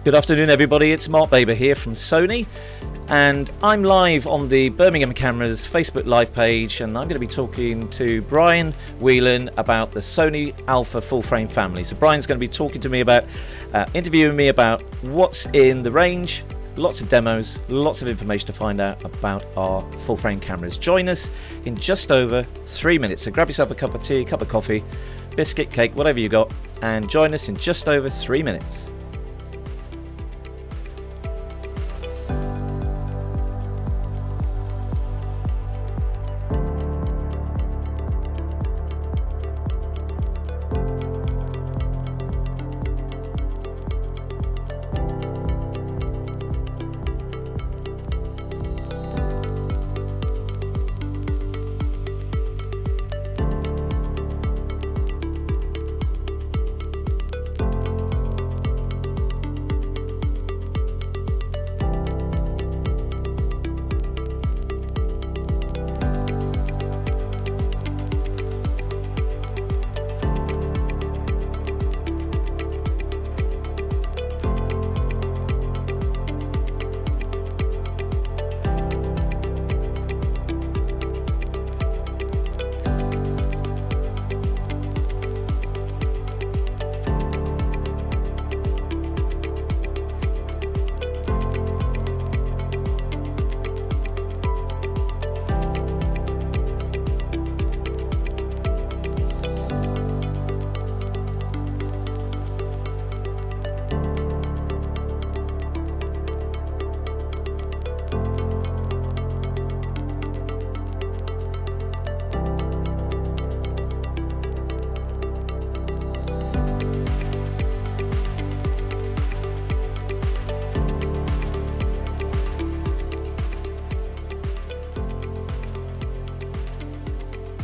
Good afternoon, everybody. It's Mark Baber here from Sony, and I'm live on the Birmingham Cameras Facebook Live page, and I'm going to be talking to Brian Whelan about the Sony Alpha Full Frame family. So Brian's going to be talking to me about, interviewing me about what's in the range, lots of demos, lots of information to find out about our full frame cameras. Join us in just over 3 minutes. So grab yourself a cup of tea, a cup of coffee, biscuit, cake, whatever you got, and join us in just over 3 minutes.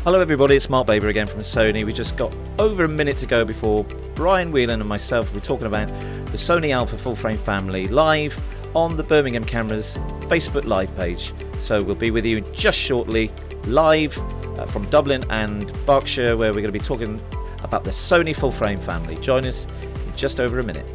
Hello everybody, it's Mark Baber again from Sony. We just got over a minute to go before Brian Whelan and myself will be talking about the Sony Alpha Full Frame family live on the Birmingham Cameras Facebook Live page. So we'll be with you just shortly, live from Dublin and Berkshire, where we're going to be talking about the Sony Full Frame family. Join us in just over a minute.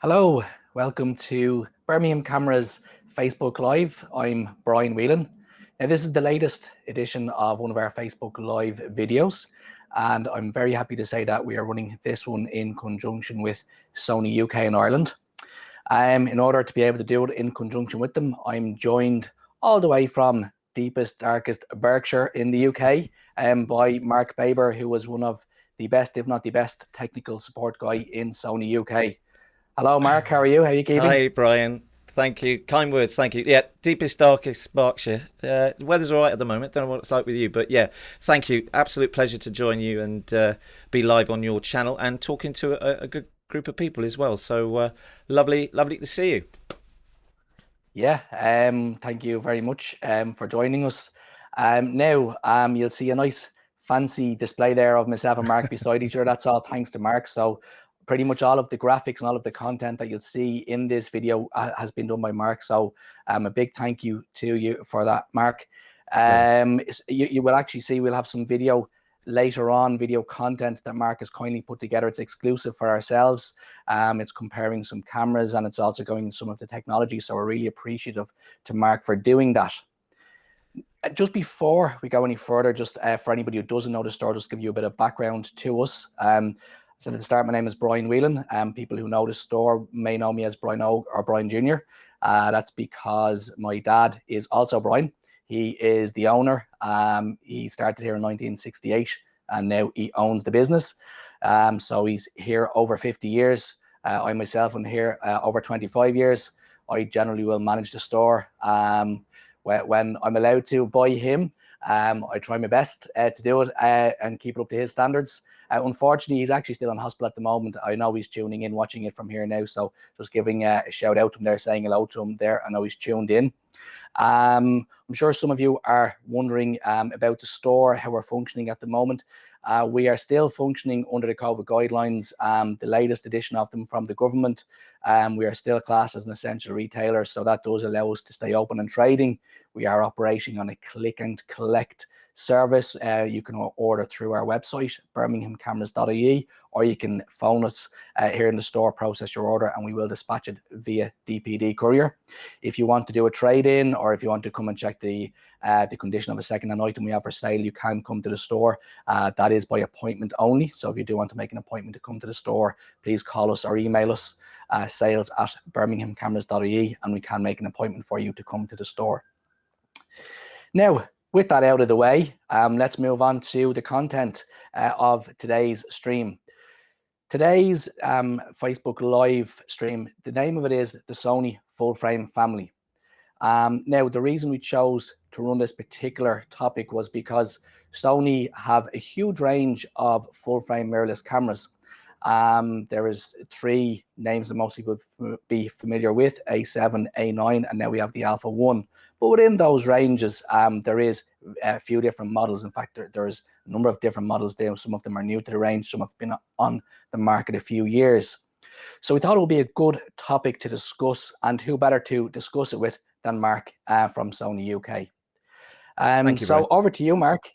Hello, welcome to Birmingham Cameras Facebook Live. I'm Brian Whelan. Now, this is the latest edition of one of our Facebook Live videos, and I'm very happy to say that we are running this one in conjunction with Sony UK and Ireland. In order to be able to do it in conjunction with them, I'm joined all the way from deepest, darkest Berkshire in the UK by Mark Baber, who was one of the best, if not the best, technical support guy in Sony UK. Hello, Mark. How are you? How are you keeping? Hi, Brian. Thank you. Kind words. Thank you. Yeah, deepest, darkest Berkshire. The weather's all right at the moment. Don't know what it's like with you, but yeah, thank you. Absolute pleasure to join you and be live on your channel and talking to a good group of people as well. So lovely to see you. Yeah, thank you very much for joining us. You'll see a nice fancy display there of myself and Mark beside each other. That's all thanks to Mark. So pretty much all of the graphics and all of the content that you'll see in this video has been done by Mark. So a big thank you to you for that, Mark. You will actually see we'll have some video later on, video content that Mark has kindly put together. It's exclusive for ourselves. It's comparing some cameras, and it's also going into some of the technology. So we're really appreciative to Mark for doing that. Just before we go any further, just for anybody who doesn't know the store, just give you a bit of background to us. So at the start, my name is Brian Whelan. People who know the store may know me as Brian O or Brian Jr. That's because my dad is also Brian. He is the owner. He started here in 1968, and now he owns the business. So he's here over 50 years. I myself am here over 25 years. I generally will manage the store. When I'm allowed to by him, I try my best to do it and keep it up to his standards. Unfortunately, he's actually still in hospital at the moment. I know he's tuning in, watching it from here now. So just giving a shout out to him there, saying hello to him there. I know he's tuned in. I'm sure some of you are wondering about the store, how we're functioning at the moment. We are still functioning under the COVID guidelines, the latest edition of them from the government. We are still classed as an essential retailer, so that does allow us to stay open and trading. We are operating on a click and collect service. You can order through our website, birminghamcameras.ie, or you can phone us here in the store, process your order, and we will dispatch it via DPD courier. If you want to do a trade-in, or if you want to come and check the condition of a second-hand item we have for sale, you can come to the store. That is by appointment only. So if you do want to make an appointment to come to the store, please call us or email us, sales@birminghamcameras.ie, and we can make an appointment for you to come to the store. Now, with that out of the way, let's move on to the content of today's stream. Today's Facebook Live stream, the name of it is the Sony Full Frame Family. Now, the reason we chose to run this particular topic was because Sony have a huge range of full frame mirrorless cameras. There is three names that most people would be familiar with: A7, A9, and now we have the Alpha 1. But within those ranges, there is a few different models. In fact, there's a number of different models there. Some of them are new to the range. Some have been on the market a few years. So we thought it would be a good topic to discuss, and who better to discuss it with than Mark from Sony UK. Thank you, so Brian. over to you, Mark.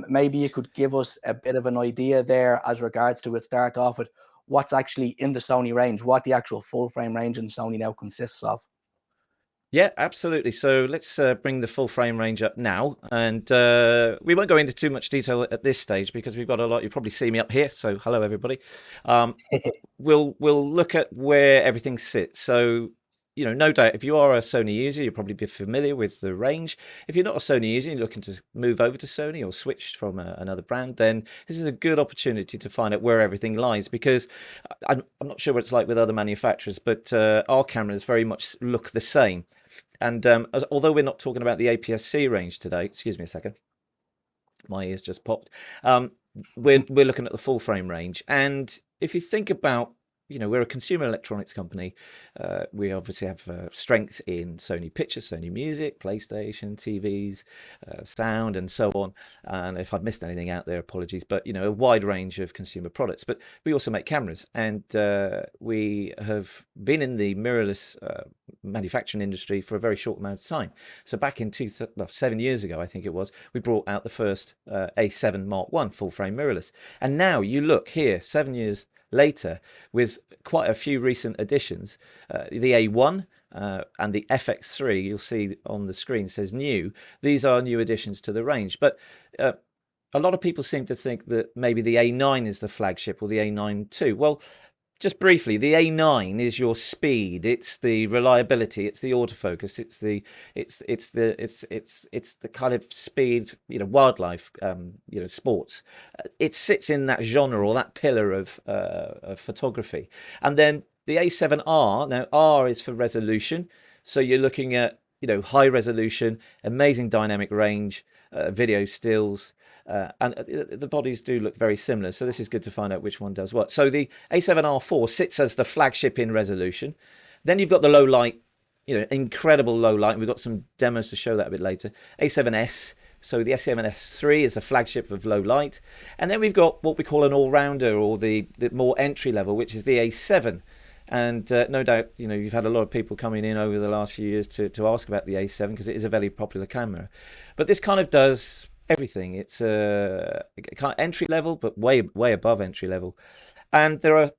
Maybe you could give us a bit of an idea there as regards to it. Start off with what's actually in the Sony range, what the actual full frame range in Sony now consists of. Yeah, absolutely. So let's bring the full frame range up now, and we won't go into too much detail at this stage because we've got a lot. You probably see me up here, so hello everybody. We'll look at where everything sits. So, you know, no doubt, if you are a Sony user, you'll probably be familiar with the range. If you're not a Sony user, you're looking to move over to Sony or switch from another brand, then this is a good opportunity to find out where everything lies, because I'm not sure what it's like with other manufacturers, but our cameras very much look the same. And although we're not talking about the APS-C range today, excuse me a second, my ears just popped, we're looking at the full frame range. And if you think about, you know, we're a consumer electronics company. We obviously have strength in Sony Pictures, Sony Music, PlayStation, TVs, sound, and so on. And if I've missed anything out there, apologies. But, you know, a wide range of consumer products. But we also make cameras. And we have been in the mirrorless manufacturing industry for a very short amount of time. So back in 7 years ago, I think it was, we brought out the first A7 Mark I full frame mirrorless. And now you look here, 7 years later, with quite a few recent additions, the A1 and the FX3, you'll see on the screen says new. These are new additions to the range, but a lot of people seem to think that maybe the A9 is the flagship, or the A9 too. Well, just briefly, the A9 is your speed. It's the reliability. It's the autofocus. It's the kind of speed, you know, wildlife, you know, sports. It sits in that genre, or that pillar of photography. And then the A7R. Now, R is for resolution. So you're looking at, you know, high resolution, amazing dynamic range, video stills. And the bodies do look very similar, so this is good to find out which one does what. So the A7R4 sits as the flagship in resolution. Then you've got the low light, you know, incredible low light. We've got some demos to show that a bit later. A7S, So the A7S III is the flagship of low light. And then we've got what we call an all-rounder, or the more entry level, which is the A7. And no doubt, you've had a lot of people coming in over the last few years to ask about the A7, because it is a very popular camera. But this kind of does everything. It's kind of entry level, but way above entry level. And there are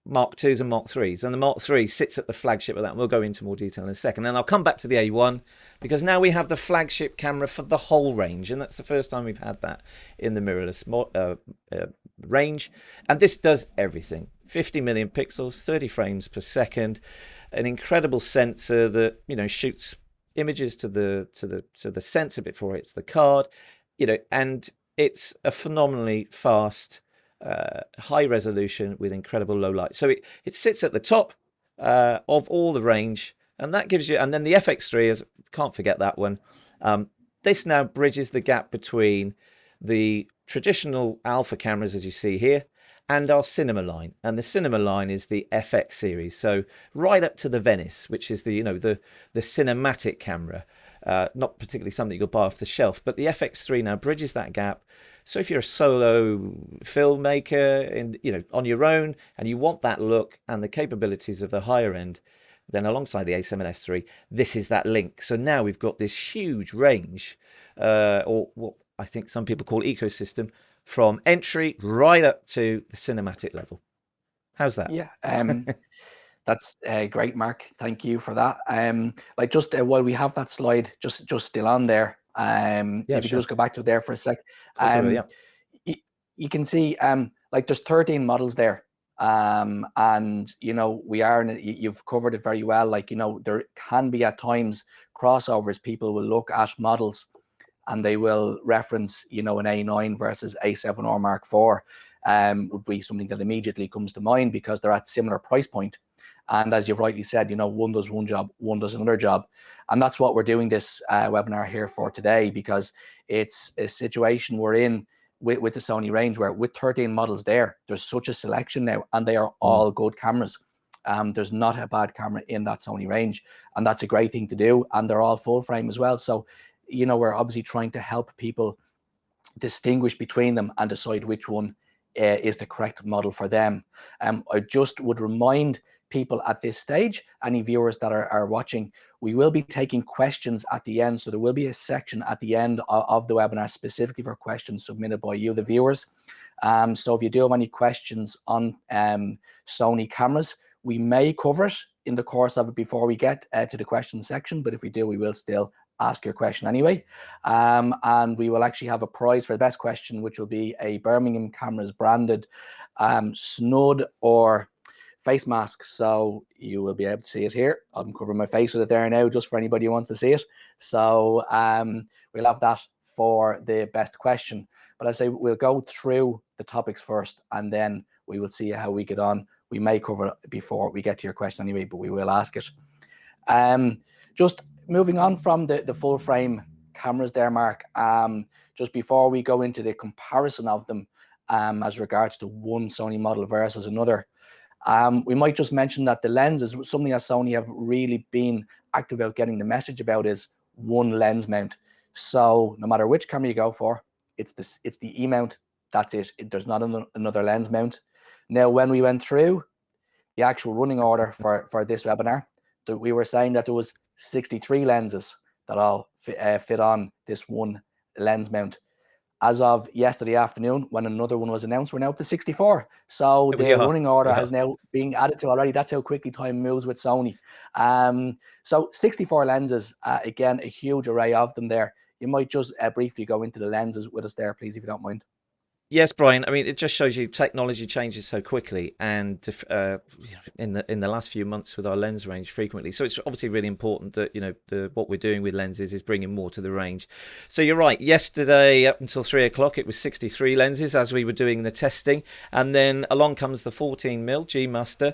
Mark IIs and Mark IIIs, and the Mark III sits at the flagship of that, and we'll go into more detail in a second. And I'll come back to the A1, because now we have the flagship camera for the whole range, and that's the first time we've had that in the mirrorless range. And this does everything. 50 million pixels, 30 frames per second, an incredible sensor that shoots images to the sensor before it's the card, and it's a phenomenally fast, high resolution with incredible low light. So it sits at the top of all the range, and that gives you. And then the FX3 is, can't forget that one. This now bridges the gap between the traditional alpha cameras, as you see here, and our cinema line. And the cinema line is the FX series, so right up to the Venice, which is the cinematic camera, not particularly something you'll buy off the shelf. But the FX3 now bridges that gap. So if you're a solo filmmaker on your own, and you want that look and the capabilities of the higher end, then alongside the A7S III, this is that link. So now we've got this huge range, or what I think some people call ecosystem, from entry right up to the cinematic level. How's that? Yeah, that's great, Mark. Thank you for that. Just while we have that slide just still on there, if you could just go back to there for a sec. You can see there's 13 models there, and you've covered it very well. There can be at times crossovers. People will look at models and they will reference an A9 versus A7 or Mark IV, would be something that immediately comes to mind, because they're at similar price point. And as you've rightly said, one does one job, one does another job. And that's what we're doing this webinar here for today, because it's a situation we're in with the Sony range, where with 13 models there's such a selection now, and they are all good cameras. There's not a bad camera in that Sony range, and that's a great thing to do. And they're all full frame as well. So, we're obviously trying to help people distinguish between them and decide which one is the correct model for them. I just would remind people at this stage, any viewers that are watching, we will be taking questions at the end. So there will be a section at the end of the webinar specifically for questions submitted by you, the viewers. So if you do have any questions on Sony cameras, we may cover it in the course of it before we get to the question section. But if we do, we will still ask your question anyway. And we will actually have a prize for the best question, which will be a Birmingham Cameras branded snud or face mask. So you will be able to see it here. I'm covering my face with it there now, just for anybody who wants to see it. So we'll have that for the best question. But I say we'll go through the topics first, and then we will see how we get on. We may cover it before we get to your question anyway, but we will ask it. Just moving on from the full frame cameras there, Mark, just before we go into the comparison of them as regards to one Sony model versus another, we might just mention that the lenses, something that Sony have really been active about getting the message about, is one lens mount. So no matter which camera you go for, it's the E mount. That's it. There's not another lens mount. Now, when we went through the actual running order for this webinar, we were saying that there was 63 lenses that all fit on this one lens mount. As of yesterday afternoon, when another one was announced, we're now up to 64. So the running order has now been added to already. That's how quickly time moves with Sony. So 64 lenses, again, a huge array of them there. You might just briefly go into the lenses with us there, please, if you don't mind. Yes, Brian. I mean, it just shows you technology changes so quickly, and in the last few months with our lens range frequently. So it's obviously really important that what we're doing with lenses is bringing more to the range. So you're right. Yesterday up until 3 o'clock, it was 63 lenses as we were doing the testing, and then along comes the 14mm G Master,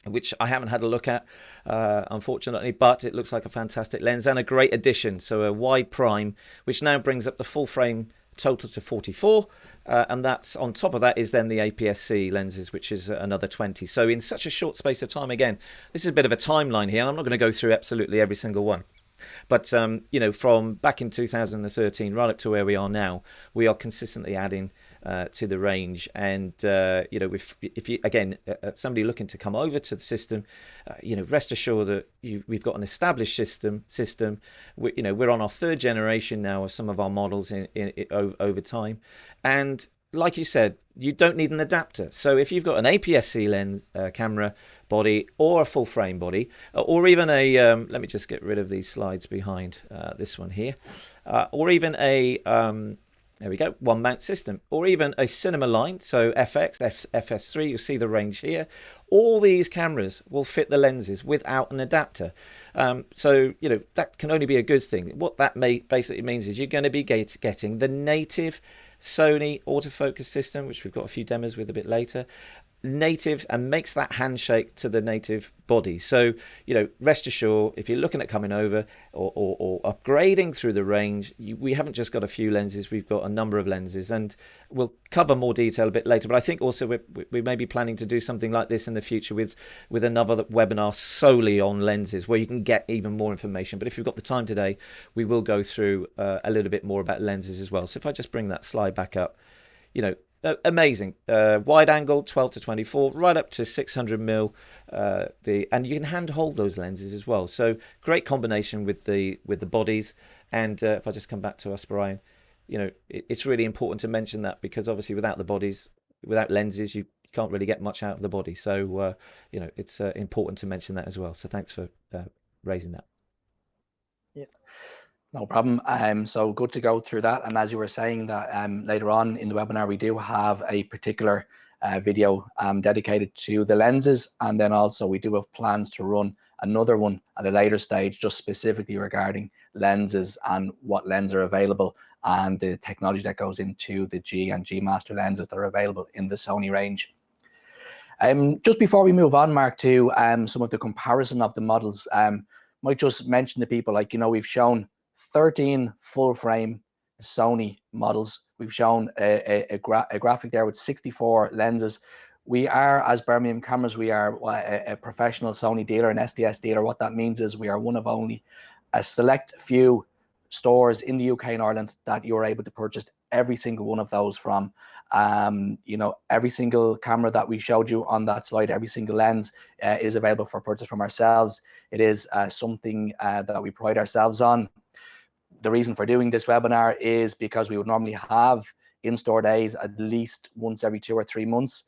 which I haven't had a look at, unfortunately, but it looks like a fantastic lens and a great addition. So a wide prime, which now brings up the full frame total to 44, and that's on top of that is then the APS-C lenses, which is another 20. So in such a short space of time, again, this is a bit of a timeline here, and I'm not going to go through absolutely every single one. But you know, from back in 2013 right up to where we are now, we are consistently adding to the range. And you know, if you again, somebody looking to come over to the system, you know, rest assured that we've got an established system. You know, we're on our third generation now of some of our models over time, and like you said, you don't need an adapter. So if you've got an APS-C lens camera body, or a full frame body, or even a let me just get rid of these slides behind this one here, or even a there we go, one mount system, or even a cinema line, so FS3, you'll see the range here. All these cameras will fit the lenses without an adapter. So, you know, that can only be a good thing. What that basically means is you're going to be getting the native Sony autofocus system, which we've got a few demos with a bit later, native, and makes that handshake to the native body. So, you know, rest assured, if you're looking at coming over or upgrading through the range, we haven't just got a few lenses, we've got a number of lenses, and we'll cover more detail a bit later. But I think also we may be planning to do something like this in the future with another webinar solely on lenses, where you can get even more information. But if you've got the time today, we will go through a little bit more about lenses as well. So if I just bring that slide back up, you know, amazing wide angle 12 to 24 right up to 600mm, and you can hand hold those lenses as well, so great combination with the bodies. And if I just come back to us, Brian, you know, it's really important to mention that, because obviously without the bodies, without lenses, you can't really get much out of the body. So you know, it's important to mention that as well. So thanks for raising that. Yeah. No problem. So good to go through that. And as you were saying, that later on in the webinar, we do have a particular video dedicated to the lenses. And then also we do have plans to run another one at a later stage, just specifically regarding lenses and what lenses are available and the technology that goes into the G and G Master lenses that are available in the Sony range. Just before we move on, Mark, to some of the comparison of the models, might just mention to people, like, you know, we've shown 13 full frame Sony models. We've shown a graphic there with 64 lenses. We are, as Birmingham Cameras, we are a professional Sony dealer, an SDS dealer. What that means is we are one of only a select few stores in the UK and Ireland that you're able to purchase every single one of those from. You know, every single camera that we showed you on that slide, every single lens is available for purchase from ourselves. It is something that we pride ourselves on. The reason for doing this webinar is because we would normally have in-store days at least once every 2 or 3 months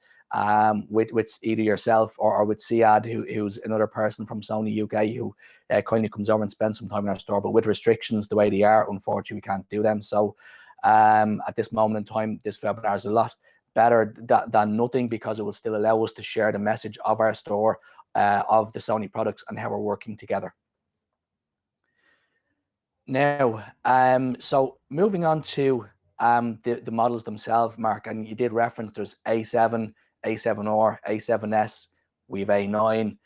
with either yourself or with Siad, who's another person from Sony UK, who kindly comes over and spends some time in our store. But with restrictions the way they are, unfortunately, we can't do them. So at this moment in time, this webinar is a lot better than nothing, because it will still allow us to share the message of our store, of the Sony products and how we're working together. Now, so moving on to the models themselves, Mark, and you did reference there's A7, A7R, A7S, we have A9,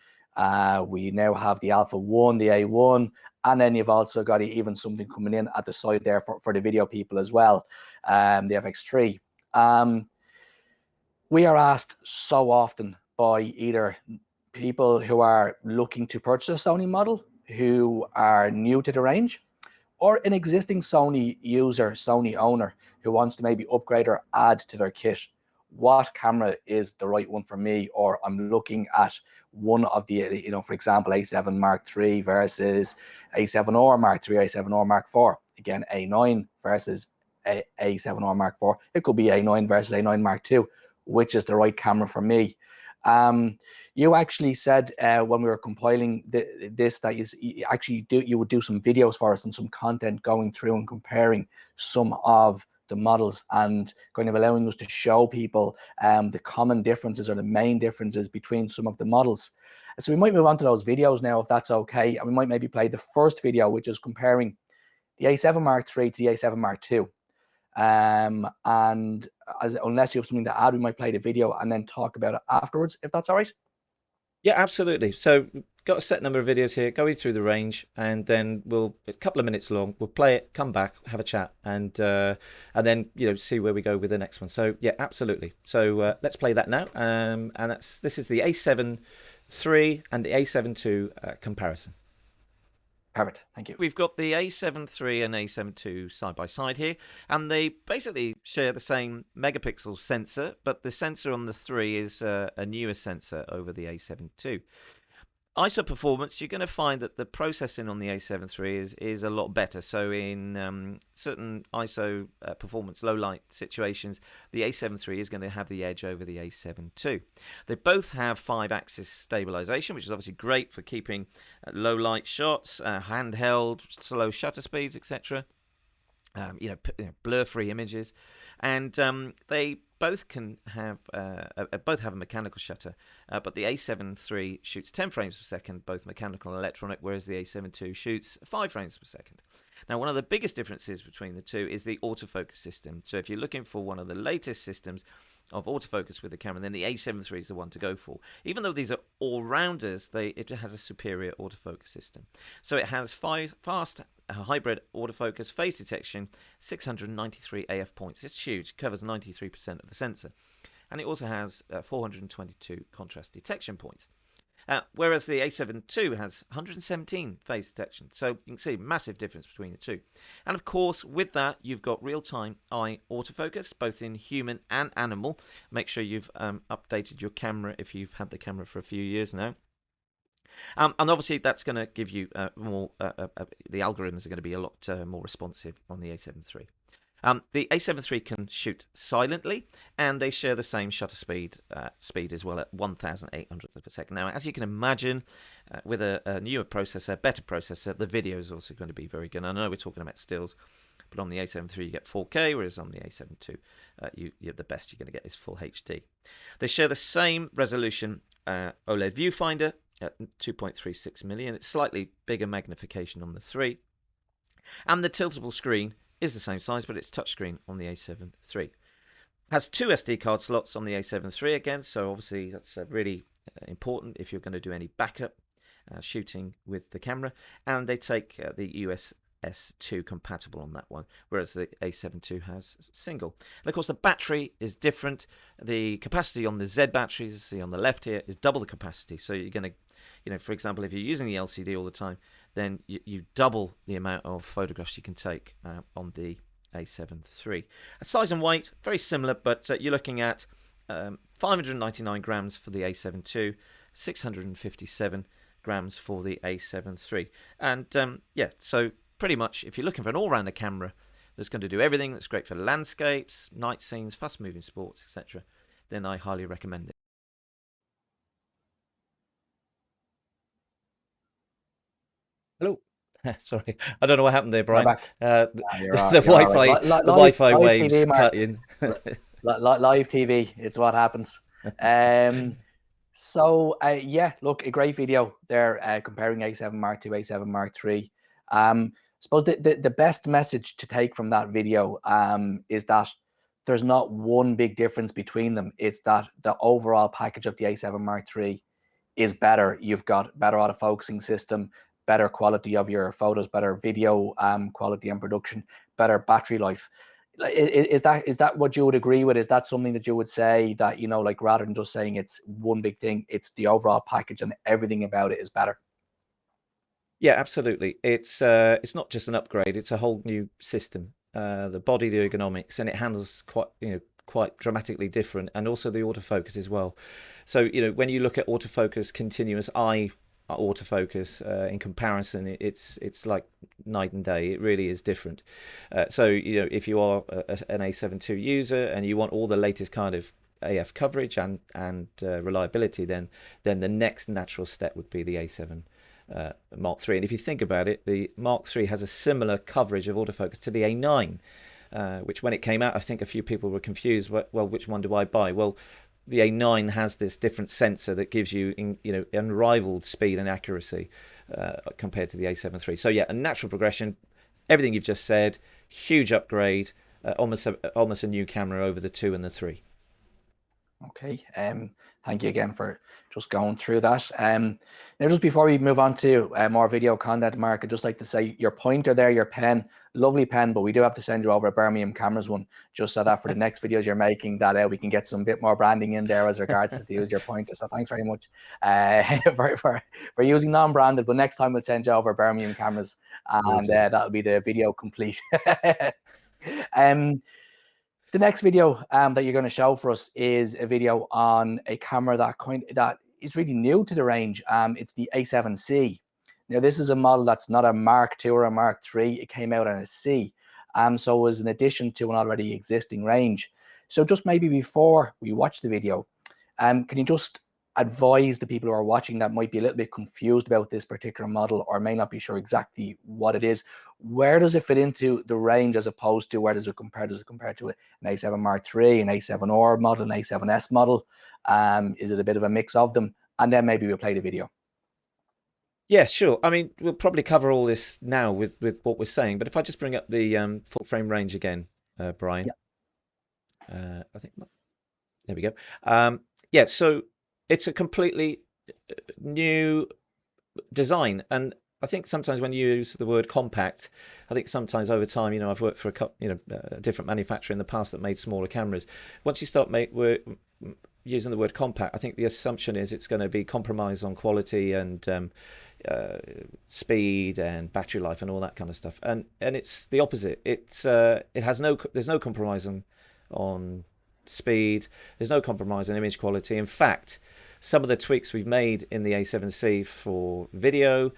we now have the Alpha 1, the A1, and then you've also got even something coming in at the side there for the video people as well, the FX3. We are asked so often by either people who are looking to purchase a Sony model, who are new to the range, or an existing Sony user, Sony owner, who wants to maybe upgrade or add to their kit. What camera is the right one for me? Or I'm looking at one of the, you know, for example, A7 Mark III versus A7R Mark III, A7R Mark IV. Again, A9 versus A7R Mark IV. It could be A9 versus A9 Mark II. Which is the right camera for me? You actually said when we were compiling this that you would do some videos for us and some content going through and comparing some of the models and kind of allowing us to show people the common differences or the main differences between some of the models. So we might move on to those videos now, if that's okay, and we might maybe play the first video, which is comparing the A7 Mark III to the A7 Mark II. And unless you have something to add, we might play the video and then talk about it afterwards, if that's all right. Yeah, absolutely. So got a set number of videos here going through the range, and then a couple of minutes long, we'll play it, come back, have a chat, and then, you know, see where we go with the next one. So yeah, absolutely. So let's play that now, and this is the A7 III and the A7 II comparison. Perfect. Thank you. We've got the A7 III and A7 II side by side here, and they basically share the same megapixel sensor, but the sensor on the 3 is a newer sensor over the A7 II. ISO performance, you're going to find that the processing on the A7 III is a lot better. So in certain ISO performance low light situations, the A7 III is going to have the edge over the A7 II. They both have 5-axis stabilization, which is obviously great for keeping low light shots, handheld, slow shutter speeds, etc. Blur-free images, and they both can have both have a mechanical shutter, but the A7 III shoots 10 frames per second, both mechanical and electronic, whereas the A7 II shoots 5 frames per second. Now, one of the biggest differences between the two is the autofocus system. So if you're looking for one of the latest systems of autofocus with the camera, then the A7 III is the one to go for. Even though these are all-rounders, it has a superior autofocus system. So it has fast hybrid autofocus, phase detection, 693 AF points. It's huge. It covers 93% of the sensor. And it also has 422 contrast detection points. Whereas the A7 II has 117 phase detection. So you can see massive difference between the two. And of course, with that, you've got real-time eye autofocus, both in human and animal. Make sure you've updated your camera if you've had the camera for a few years now. And obviously, that's going to give you more. The algorithms are going to be a lot more responsive on the A7 III. The A7 III can shoot silently, and they share the same shutter speed as well at 1,800th of a second. Now, as you can imagine, with a newer processor, better processor, the video is also going to be very good. I know we're talking about stills, but on the A7 III you get 4K, whereas on the A7 II, the best you're going to get is full HD. They share the same resolution OLED viewfinder at 2.36 million. It's slightly bigger magnification on the 3, and the tiltable screen is the same size, but it's touchscreen on the A7 III. Has 2 SD card slots on the A7 III again, so obviously that's really important if you're going to do any backup shooting with the camera. And they take the USS2 compatible on that one, whereas the A7 II has single. And of course, the battery is different. The capacity on the Z batteries, you see on the left here, is double the capacity. So you're going to, for example, if you're using the LCD all the time, then you double the amount of photographs you can take on the A7 III. Size and weight, very similar, but you're looking at 599 grams for the A7 II, 657 grams for the A7 III. And so pretty much if you're looking for an all-rounder camera that's going to do everything, that's great for landscapes, night scenes, fast-moving sports, etc., then I highly recommend it. Hello. Sorry, I don't know what happened there, Brian. The Wi-Fi waves TV, cut in. Live TV, it's what happens. Look, a great video there comparing A7 Mark II, A7 Mark III. I suppose the best message to take from that video is that there's not one big difference between them. It's that the overall package of the A7 Mark III is better. You've got better autofocusing system, better quality of your photos, better video quality and production, better battery life. Is that what you would agree with? Is that something that you would say that, like rather than just saying it's one big thing, it's the overall package and everything about it is better? Yeah, absolutely. It's not just an upgrade; it's a whole new system. The body, the ergonomics, and it handles quite dramatically different, and also the autofocus as well. So when you look at autofocus, continuous eye autofocus in comparison, it's like night and day. It really is different. So if you are an A7 II user and you want all the latest kind of AF coverage and reliability, then the next natural step would be the A7 Mark III. And if you think about it, the Mark III has a similar coverage of autofocus to the A9, which when it came out, I think a few people were confused. Well, which one do I buy? Well, the A9 has this different sensor that gives you unrivaled speed and accuracy compared to the A7 III. So yeah, a natural progression. Everything you've just said, huge upgrade, almost a new camera over the 2 and the 3. Okay. Thank you again for just going through that. Now, just before we move on to more video content, Mark, I'd just like to say your pointer there, your pen, lovely pen, but we do have to send you over a Birmingham Cameras one, just so that for the next videos you're making, that we can get some bit more branding in there as regards to use your pointer. So thanks very much for using non-branded. But next time we'll send you over Birmingham Cameras, and that'll be the video complete. The next video that you're going to show for us is a video on a camera that is really new to the range. It's the A7C. Now, this is a model that's not a Mark II or a Mark III. It came out on a C. So it was an addition to an already existing range. So just maybe before we watch the video, can you just advise the people who are watching that might be a little bit confused about this particular model or may not be sure exactly what it is? Where does it fit into the range as opposed to where does it compare? Does it compare to an A7 Mark III, an A7R model, an A7S model? Is it a bit of a mix of them? And then maybe we'll play the video. Yeah, sure. I mean, we'll probably cover all this now with what we're saying. But if I just bring up the full frame range again, Brian. Yeah. I think there we go. Yeah, so it's a completely new design, and I think sometimes when you use the word compact, I think sometimes over time, I've worked for a different manufacturer in the past that made smaller cameras. Once you start using the word compact, I think the assumption is it's going to be compromised on quality and speed and battery life and all that kind of stuff. And it's the opposite. There's no compromise on speed. There's no compromise on image quality. In fact, some of the tweaks we've made in the A7C for video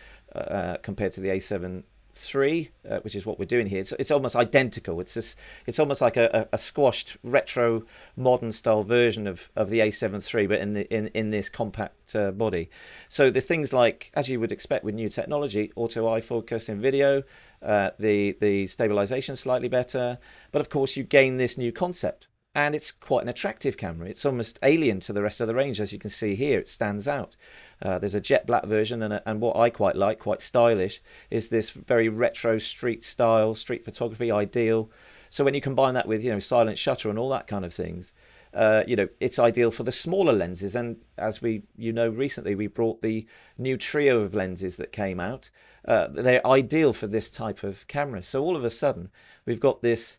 compared to the A7 III, which is what we're doing here, it's almost identical. It's almost like a squashed retro modern style version of the A7 III, but in this compact body. So the things like, as you would expect with new technology, auto autofocus in video, the stabilization slightly better, but of course you gain this new concept. And it's quite an attractive camera. It's almost alien to the rest of the range, as you can see here. It stands out. There's a jet black version, and what I quite like, quite stylish, is this very retro street style, street photography ideal. So when you combine that with silent shutter and all that kind of things, it's ideal for the smaller lenses. And as recently we brought the new trio of lenses that came out. They're ideal for this type of camera. So all of a sudden we've got this,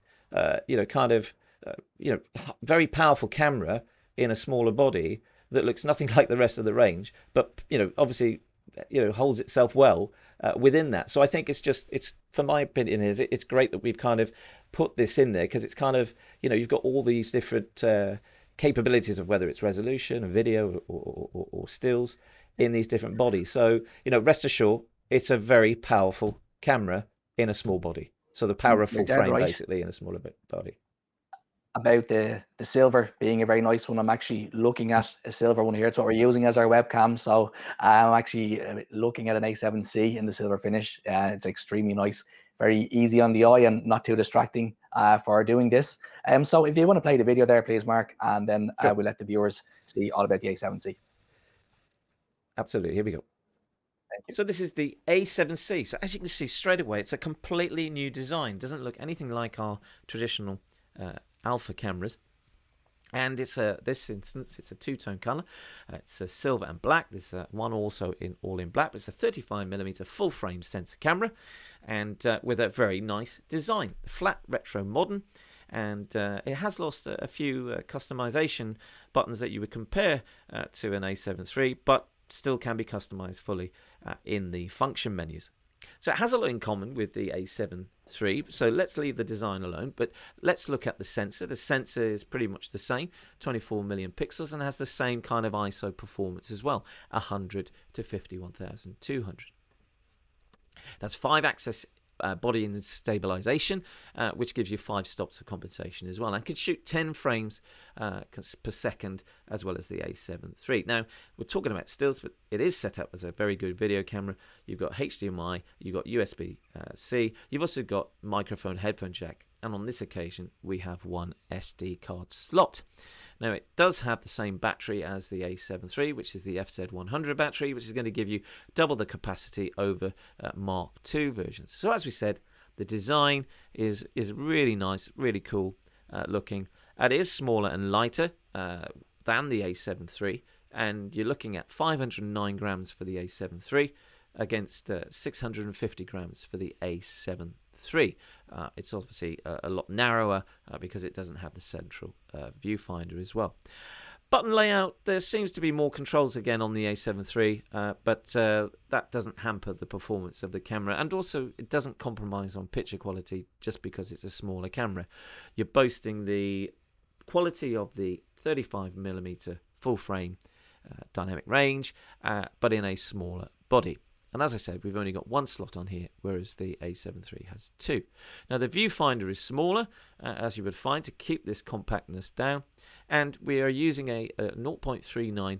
very powerful camera in a smaller body that looks nothing like the rest of the range, but obviously holds itself well within that. So I think it's for my opinion it's great that we've kind of put this in there, because it's kind of you've got all these different capabilities of whether it's resolution, video, or stills in these different bodies. So rest assured, it's a very powerful camera in a small body. So the power of full frame basically in a smaller body. About the silver being a very nice one, I'm actually looking at a silver one here. It's what we're using as our webcam. So I'm actually looking at an A7C in the silver finish. It's extremely nice, very easy on the eye and not too distracting for doing this. So if you want to play the video there, please, Mark, and then we'll let the viewers see all about the A7C. Absolutely. Here we go. So this is the A7C. So as you can see straight away, it's a completely new design. Doesn't look anything like our traditional alpha cameras, and this instance it's a two-tone color. It's a silver and black. There's one also all in black, but it's a 35mm full frame sensor camera, and with a very nice design, flat, retro, modern, and it has lost a few customization buttons that you would compare to an A7 III, but still can be customized fully in the function menus. So it has a lot in common with the A7 III, so let's leave the design alone, but let's look at the sensor. The sensor is pretty much the same, 24 million pixels, and has the same kind of ISO performance as well, 100 to 51,200. That's 5-axis body and stabilization, which gives you 5 stops of compensation as well, and can shoot 10 frames per second as well as the A7 III. Now we're talking about stills, but it is set up as a very good video camera. You've got HDMI, you've got USB-C, you've also got microphone, headphone jack, and on this occasion we have one SD card slot. Now it does have the same battery as the A7 III, which is the FZ100 battery, which is going to give you double the capacity over Mark II versions. So as we said, the design is really nice, really cool looking. It is smaller and lighter. than the A7 III, and you're looking at 509 grams for the A7 III against 650 grams for the A7 III. It's obviously a lot narrower because it doesn't have the central viewfinder as well. Button layout, there seems to be more controls again on the A7 III, but that doesn't hamper the performance of the camera, and also it doesn't compromise on picture quality just because it's a smaller camera. You're boasting the quality of the 35mm full frame dynamic range, but in a smaller body. And as I said, we've only got one slot on here, whereas the A7 III has two. Now, the viewfinder is smaller, as you would find, to keep this compactness down. And we are using a 0.39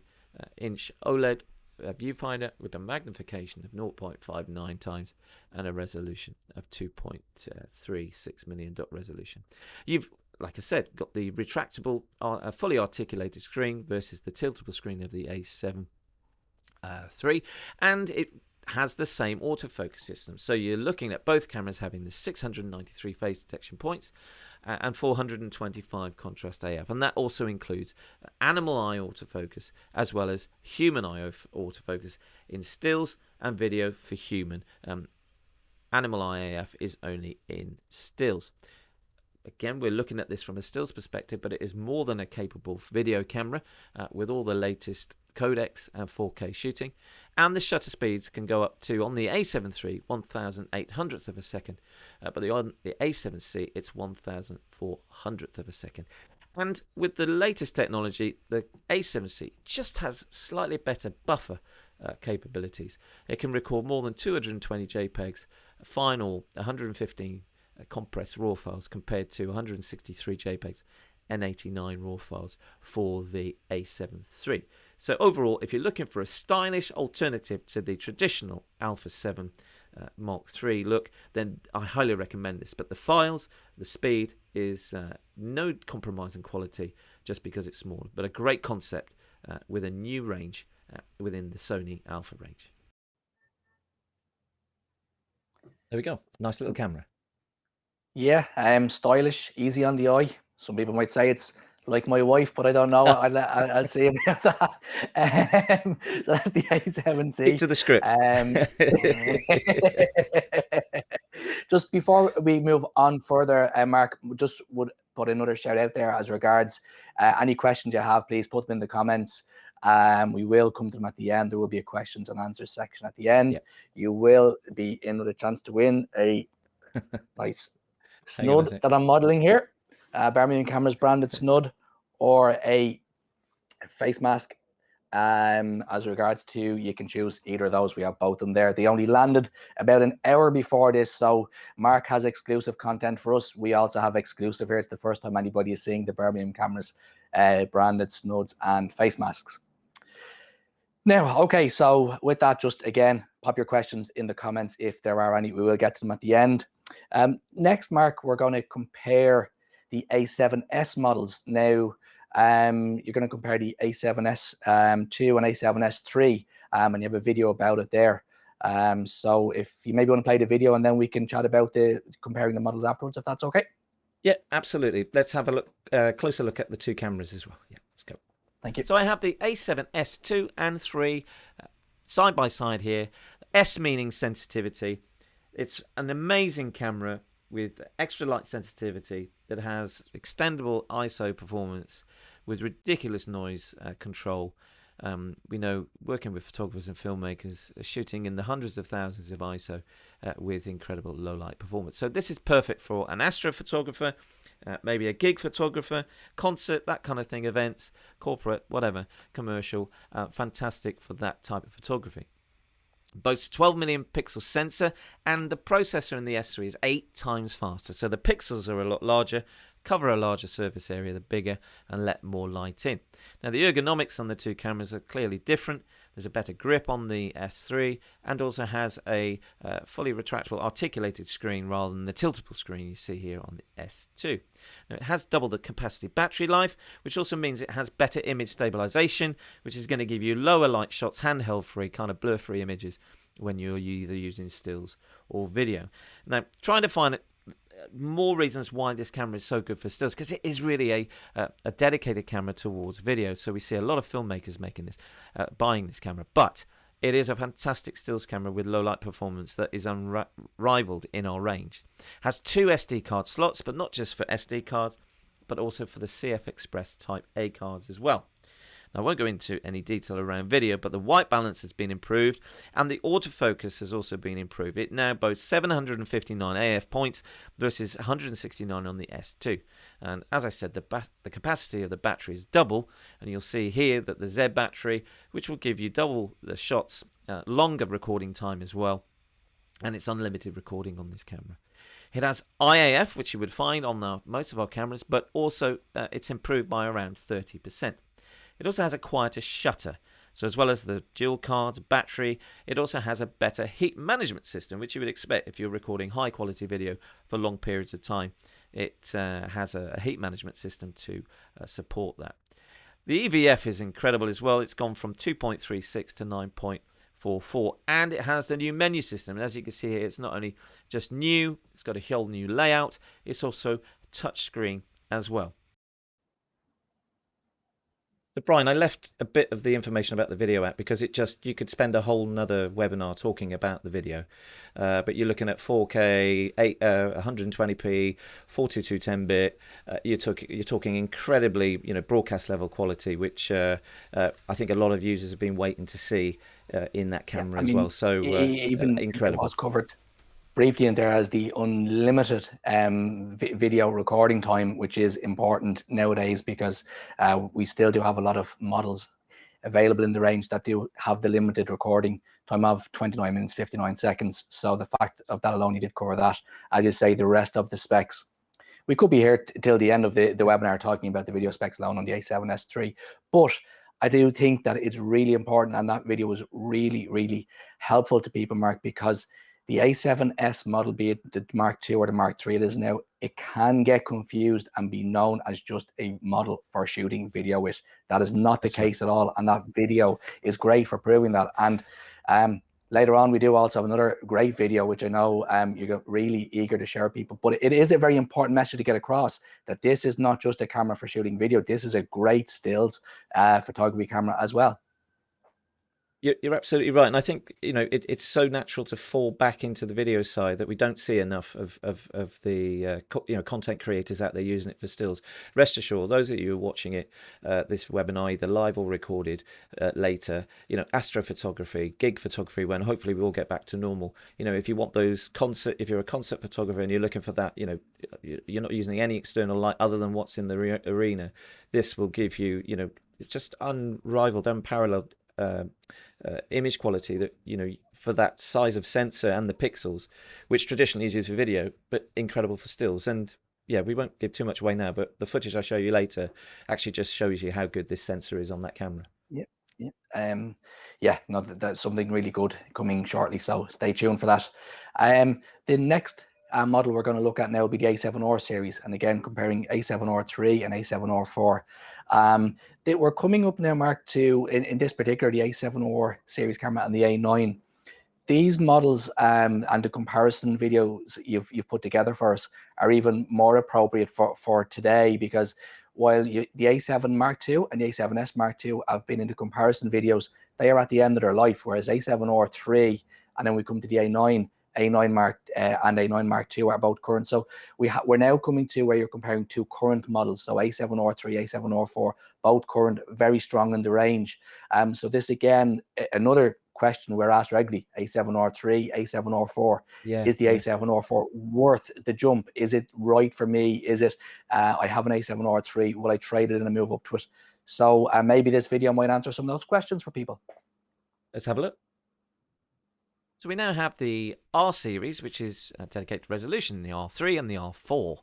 inch OLED viewfinder with a magnification of 0.59 times and a resolution of 2.36 million dot resolution. You've, like I said, got the retractable, fully articulated screen versus the tiltable screen of the A7 III, and it has the same autofocus system. So you're looking at both cameras having the 693 phase detection points and 425 contrast AF, and that also includes animal eye autofocus as well as human eye autofocus in stills and video for human. Animal eye AF is only in stills. Again, we're looking at this from a stills perspective, but it is more than a capable video camera with all the latest codecs and 4K shooting, and the shutter speeds can go up to, on the A7 III, 1,800th of a second, but on the A7C it's 1,400th of a second. And with the latest technology, the A7C just has slightly better buffer capabilities. It can record more than 220 JPEGs, final 115 compressed RAW files compared to 163 JPEGs and 89 RAW files for the A7 III. So overall, if you're looking for a stylish alternative to the traditional Alpha 7 Mark III look, then I highly recommend this. But the files, the speed is no compromise in quality just because it's smaller, but a great concept with a new range within the Sony Alpha range. There we go. Nice little camera. Yeah, stylish, easy on the eye. Some people might say it's like my wife, but I don't know. I'll say about that. So that's the A7C. Stick to the script. Just before we move on further, Mark, just would put another shout out there as regards any questions you have, please put them in the comments. We will come to them at the end. There will be a questions and answers section at the end. Yep. You will be in with a chance to win a nice snud that I'm modeling here. Birmingham Cameras branded snud, or a face mask. As regards to, you can choose either of those. We have both of them there. They only landed about an hour before this, so Mark has exclusive content for us. We also have exclusive here. It's the first time anybody is seeing the Birmingham Cameras branded snuds and face masks. Now, okay, so with that, just again, pop your questions in the comments if there are any. We will get to them at the end. Next, Mark, we're going to compare the A7S models. Now, you're going to compare the A7S 2 and A7S 3, and you have a video about it there. So if you maybe want to play the video, and then we can chat about the comparing the models afterwards, if that's okay. Yeah, absolutely. Let's have a look, closer look at the two cameras as well. Yeah, let's go. Thank you. So I have the A7S 2 and 3 side by side here. S meaning sensitivity. It's an amazing camera with extra light sensitivity that has extendable ISO performance with ridiculous noise control. We know, working with photographers and filmmakers, shooting in the hundreds of thousands of ISO with incredible low light performance. So this is perfect for an astrophotographer, maybe a gig photographer, concert, that kind of thing, events, corporate, whatever, commercial. Fantastic for that type of photography. Boasts 12 million pixel sensor, and the processor in the S3 is 8 times faster. So the pixels are a lot larger, cover a larger surface area, they're bigger, and let more light in. Now the ergonomics on the two cameras are clearly different. There's a better grip on the S3, and also has a fully retractable articulated screen rather than the tiltable screen you see here on the S2. Now it has double the capacity battery life, which also means it has better image stabilization, which is going to give you lower light shots, handheld free, kind of blur free images when you're either using stills or video. Now trying to find more reasons why this camera is so good for stills, because it is really a dedicated camera towards video. So we see a lot of filmmakers making this, buying this camera, but it is a fantastic stills camera with low light performance that is unrivaled in our range. Has 2 SD card slots, but not just for SD cards, but also for the CF Express Type A cards as well. Now, I won't go into any detail around video, but the white balance has been improved and the autofocus has also been improved. It now boasts 759 AF points versus 169 on the S2. And as I said, the capacity of the battery is double, and you'll see here that the Z battery, which will give you double the shots, longer recording time as well, and it's unlimited recording on this camera. It has IAF, which you would find on most of our cameras, but also it's improved by around 30%. It also has a quieter shutter. So as well as the dual cards, battery, it also has a better heat management system, which you would expect if you're recording high quality video for long periods of time. It has a heat management system to support that. The EVF is incredible as well. It's gone from 2.36 to 9.44, and it has the new menu system. And as you can see here, it's not only just new, it's got a whole new layout, it's also touchscreen as well. So Brian, I left a bit of the information about the video app because you could spend a whole nother webinar talking about the video. But you're looking at 4K, 120p, 422 10-bit. You're talking incredibly, broadcast level quality, which I think a lot of users have been waiting to see in that camera as well. So even incredible. It was covered briefly in there as the unlimited video recording time, which is important nowadays because we still do have a lot of models available in the range that do have the limited recording time of 29 minutes 59 seconds. So the fact of that alone, you did cover that. As you say, the rest of the specs, we could be here till the end of the webinar talking about the video specs alone on the A7S III, but I do think that it's really important, and that video was really, really helpful to people, Mark, because the A7S model, be it the Mark II or the Mark III it is now, it can get confused and be known as just a model for shooting video with. That is not the case at all, and that video is great for proving that. And later on, we do also have another great video, which I know you're really eager to share with people. But it is a very important message to get across, that this is not just a camera for shooting video. This is a great stills photography camera as well. You're absolutely right, and I think it's so natural to fall back into the video side that we don't see enough of the content creators out there using it for stills. Rest assured, those of you who are watching it, this webinar, either live or recorded later, astrophotography, gig photography, when hopefully we all get back to normal. If you want those if you're a concert photographer and you're looking for that, you're not using any external light other than what's in the arena. This will give you, it's just unrivaled, unparalleled image quality that for that size of sensor and the pixels, which traditionally is used for video, but incredible for stills. And yeah, we won't give too much away now, but the footage I show you later actually just shows you how good this sensor is on that camera. That's something really good coming shortly, so stay tuned for that. The next model we're going to look at now will be the A7R series, and again comparing A7R III and A7R4. We're coming up now, Mark, to in this particular the A7R series camera and the A9. These models and the comparison videos you've put together for us are even more appropriate for today, because while the A7 Mark II and the A7S Mark II have been in the comparison videos, they are at the end of their life, whereas A7R III, and then we come to the A9 Mark and A9 Mark II are both current. So we're now coming to where you're comparing two current models. So A7R III, A7R4, both current, very strong in the range. So this again, another question we're asked regularly: A7R III, A7R4. Is the A7R4 worth the jump? Is it right for me? Is it? I have an A7R III. Will I trade it in and move up to it? So maybe this video might answer some of those questions for people. Let's have a look. So we now have the R series, which is dedicated to resolution, the R3 and the R4.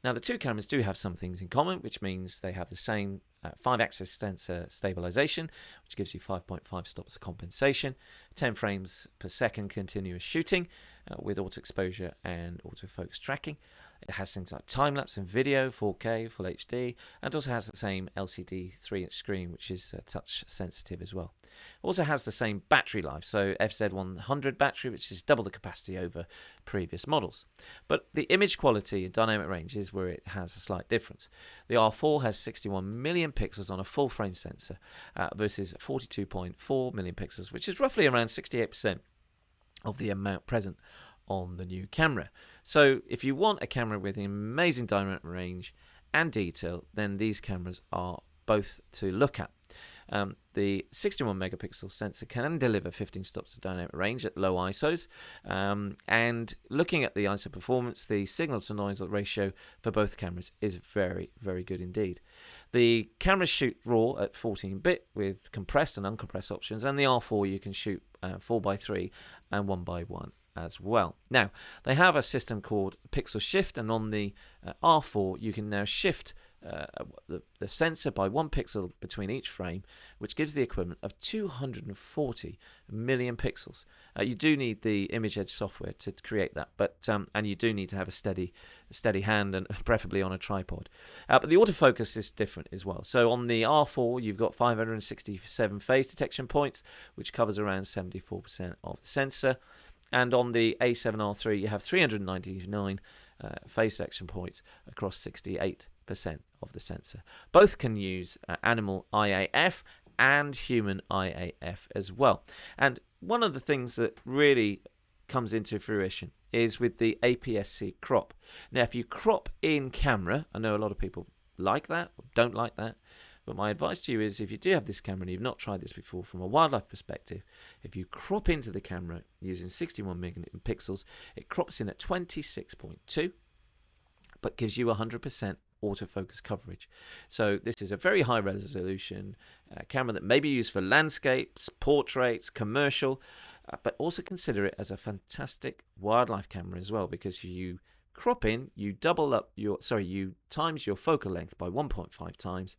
Now the two cameras do have some things in common, which means they have the same 5-axis sensor stabilization, which gives you 5.5 stops of compensation, 10 frames per second continuous shooting with auto exposure and autofocus tracking. It has things like time-lapse and video, 4K, Full HD, and also has the same LCD 3-inch screen, which is touch sensitive as well. Also has the same battery life, so FZ100 battery, which is double the capacity over previous models. But the image quality and dynamic range is where it has a slight difference. The R4 has 61 million pixels on a full frame sensor versus 42.4 million pixels, which is roughly around 68% of the amount present on the new camera. So if you want a camera with an amazing dynamic range and detail, then these cameras are both to look at. The 61 megapixel sensor can deliver 15 stops of dynamic range at low ISOs, and looking at the ISO performance, the signal to noise ratio for both cameras is very, very good indeed. The cameras shoot RAW at 14-bit with compressed and uncompressed options, and the R4 you can shoot 4:3 and 1:1 as well. Now, they have a system called Pixel Shift, and on the R4 you can now shift the sensor by 1 pixel between each frame, which gives the equivalent of 240 million pixels. You do need the image edge software to create that, but and you do need to have a steady hand, and preferably on a tripod. But the autofocus is different as well. So on the R4 you've got 567 phase detection points, which covers around 74% of the sensor. And on the A7R3 you have 399 phase detection points across 68% of the sensor. Both can use animal IAF and human IAF as well. And one of the things that really comes into fruition is with the APS-C crop. Now, if you crop in camera, I know a lot of people like that or don't like that, but my advice to you is, if you do have this camera and you've not tried this before from a wildlife perspective, if you crop into the camera using 61 megapixels, it crops in at 26.2, but gives you 100% autofocus coverage. So this is a very high resolution camera that may be used for landscapes, portraits, commercial, but also consider it as a fantastic wildlife camera as well, because you crop in, you you times your focal length by 1.5 times,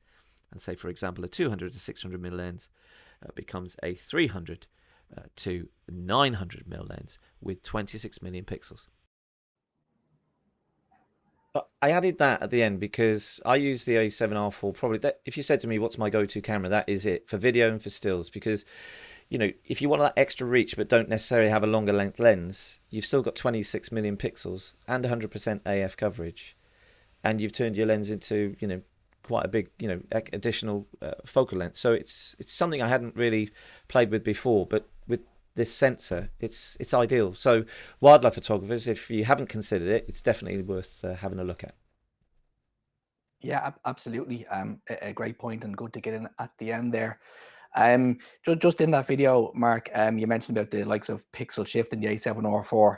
and say, for example, a 200 to 600 mm lens becomes a 300 to 900 mm lens with 26 million pixels. I added that at the end because I use the A7R4 probably. If you said to me, what's my go-to camera, that is it for video and for stills, because if you want that extra reach but don't necessarily have a longer length lens, you've still got 26 million pixels and 100% AF coverage, and you've turned your lens into quite a big additional focal length. So it's something I hadn't really played with before, but with this sensor it's ideal. So wildlife photographers, if you haven't considered it, it's definitely worth having a look at. Yeah, absolutely. A great point, and good to get in at the end there. Just in that video, Mark, you mentioned about the likes of Pixel Shift and the A7R4.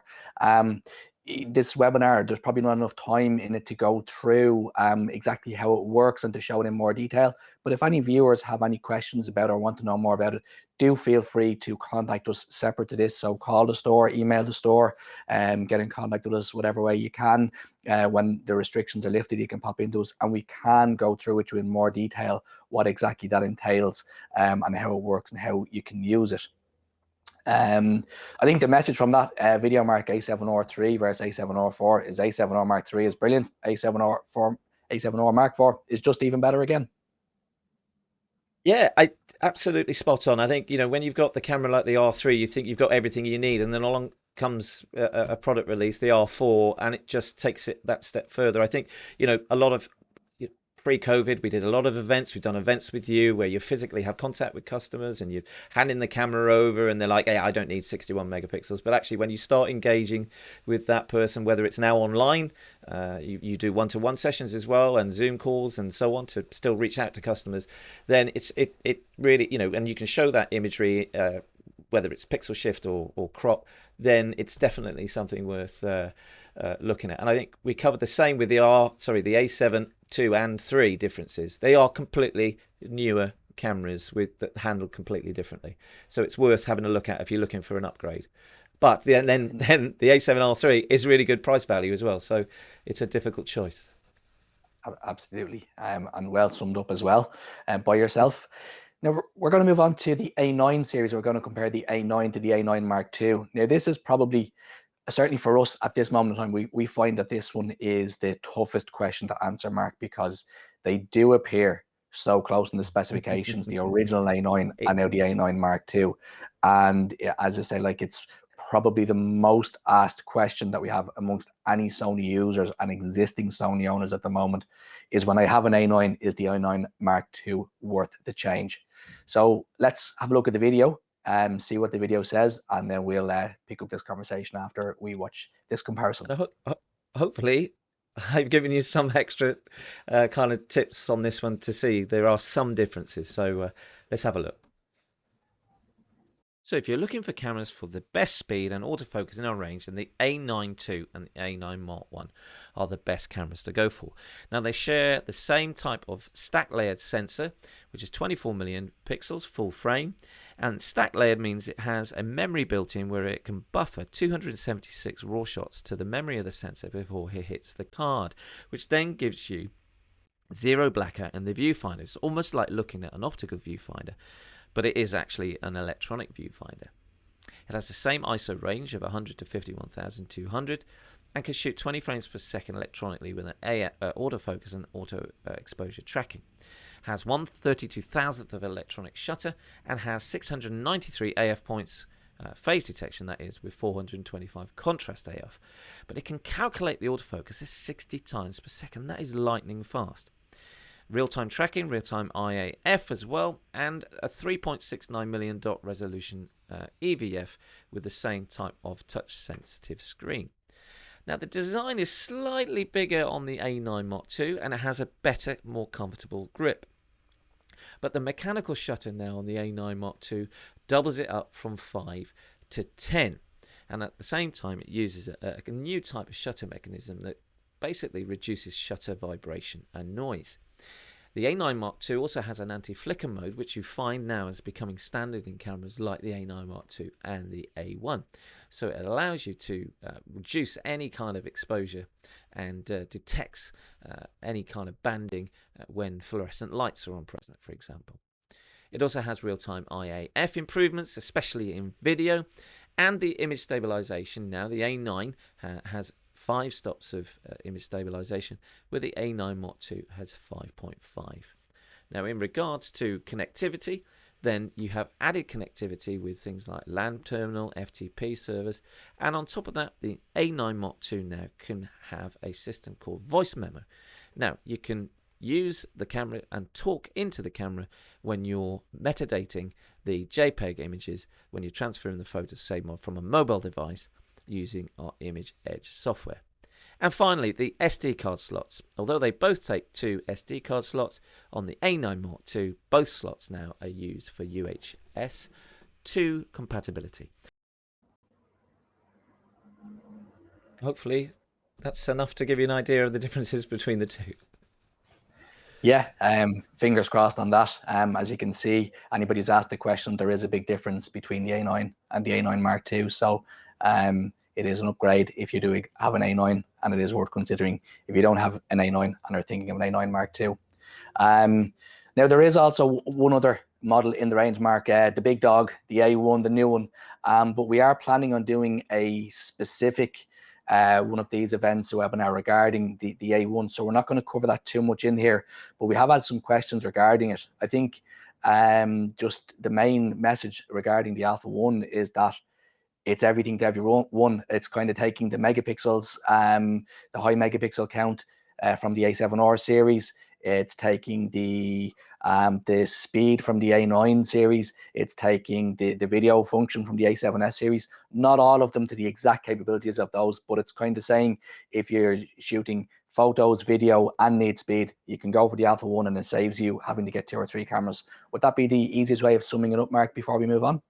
This webinar, there's probably not enough time in it to go through exactly how it works and to show it in more detail. But if any viewers have any questions about it or want to know more about it, do feel free to contact us separate to this. So call the store, email the store, get in contact with us whatever way you can. When the restrictions are lifted, you can pop into us and we can go through with you in more detail what exactly that entails, and how it works and how you can use it. I think the message from that video, Mark, A7R3 versus A7R4, is A7R Mark III is brilliant. A7R Mark IV is just even better again. Yeah, I absolutely spot on. I think when you've got the camera like the R3, you think you've got everything you need, and then along comes a product release, the R4, and it just takes it that step further. I think a lot of pre-COVID, we did a lot of events. We've done events with you where you physically have contact with customers and you hand in the camera over and they're like, hey, I don't need 61 megapixels. But actually, when you start engaging with that person, whether it's now online, you do one-to-one sessions as well and Zoom calls and so on to still reach out to customers, then it really, and you can show that imagery, whether it's pixel shift or crop, then it's definitely something worth looking at. And I think we covered the same with the A7 II and III differences. They are completely newer cameras that handle completely differently. So it's worth having a look at if you're looking for an upgrade. But then the A7R3 is really good price value as well. So it's a difficult choice. Absolutely, and well summed up as well by yourself. Now we're going to move on to the A9 series. We're going to compare the A9 to the A9 Mark II. Now this is probably, certainly for us at this moment in time, we find that this one is the toughest question to answer, Mark, because they do appear so close in the specifications, the original A9 and now the A9 Mark II. And as I say, like, it's probably the most asked question that we have amongst any Sony users and existing Sony owners at the moment is, when I have an A9, is the A9 Mark II worth the change? So let's have a look at the video and see what the video says, and then we'll pick up this conversation after we watch this comparison. Hopefully I've given you some extra kind of tips on this one to see there are some differences. So let's have a look. So if you're looking for cameras for the best speed and autofocus in our range, then the A9 II and the A9 Mark I are the best cameras to go for. Now, they share the same type of stack layered sensor, which is 24 million pixels, full frame. And stack layered means it has a memory built in where it can buffer 276 raw shots to the memory of the sensor before it hits the card, which then gives you zero blackout in the viewfinder. It's almost like looking at an optical viewfinder, but it is actually an electronic viewfinder. It has the same ISO range of 100 to 51,200 and can shoot 20 frames per second electronically with an autofocus and auto exposure tracking. Has 1/32,000th of electronic shutter and has 693 AF points phase detection, that is, with 425 contrast AF. But it can calculate the autofocus as 60 times per second. That is lightning fast. Real-time tracking, real-time IAF as well, and a 3.69 million dot resolution EVF with the same type of touch-sensitive screen. Now, the design is slightly bigger on the A9 Mark II, and it has a better, more comfortable grip. But the mechanical shutter now on the A9 Mark II doubles it up from 5 to 10. And at the same time, it uses a new type of shutter mechanism that basically reduces shutter vibration and noise. The A9 Mark II also has an anti-flicker mode, which you find now is becoming standard in cameras like the A9 Mark II and the A1. So it allows you to reduce any kind of exposure and detects any kind of banding when fluorescent lights are on present, for example. It also has real-time IAF improvements, especially in video, and the image stabilization. Now the A9 has 5 stops of image stabilization, where the A9 Mark II has 5.5. Now, in regards to connectivity, then you have added connectivity with things like LAN terminal, FTP servers, and on top of that, the A9 Mark II now can have a system called voice memo. Now, you can use the camera and talk into the camera when you're metadating the JPEG images, when you're transferring the photos, say, from a mobile device, using our Image Edge software. And finally, the SD card slots. Although they both take 2 SD card slots, on the A9 Mark II, both slots now are used for UHS 2 compatibility. Hopefully, that's enough to give you an idea of the differences between the two. Yeah, fingers crossed on that. As you can see, anybody who's asked the question, there is a big difference between the A9 and the A9 Mark II. So it is an upgrade if you do have an A9, and it is worth considering if you don't have an A9 and are thinking of an A9 Mark II. Now, there is also one other model in the range, Mark, the big dog, the A1, the new one. But we are planning on doing a specific one of these events, a webinar regarding the A1. So we're not going to cover that too much in here, but we have had some questions regarding it. I think just the main message regarding the Alpha 1 is that it's everything to everyone. It's kind of taking the megapixels, the high megapixel count from the A7R series. It's taking the speed from the A9 series. It's taking the video function from the A7S series. Not all of them to the exact capabilities of those, but it's kind of saying if you're shooting photos, video, and need speed, you can go for the Alpha 1, and it saves you having to get 2 or 3 cameras. Would that be the easiest way of summing it up, Mark, before we move on?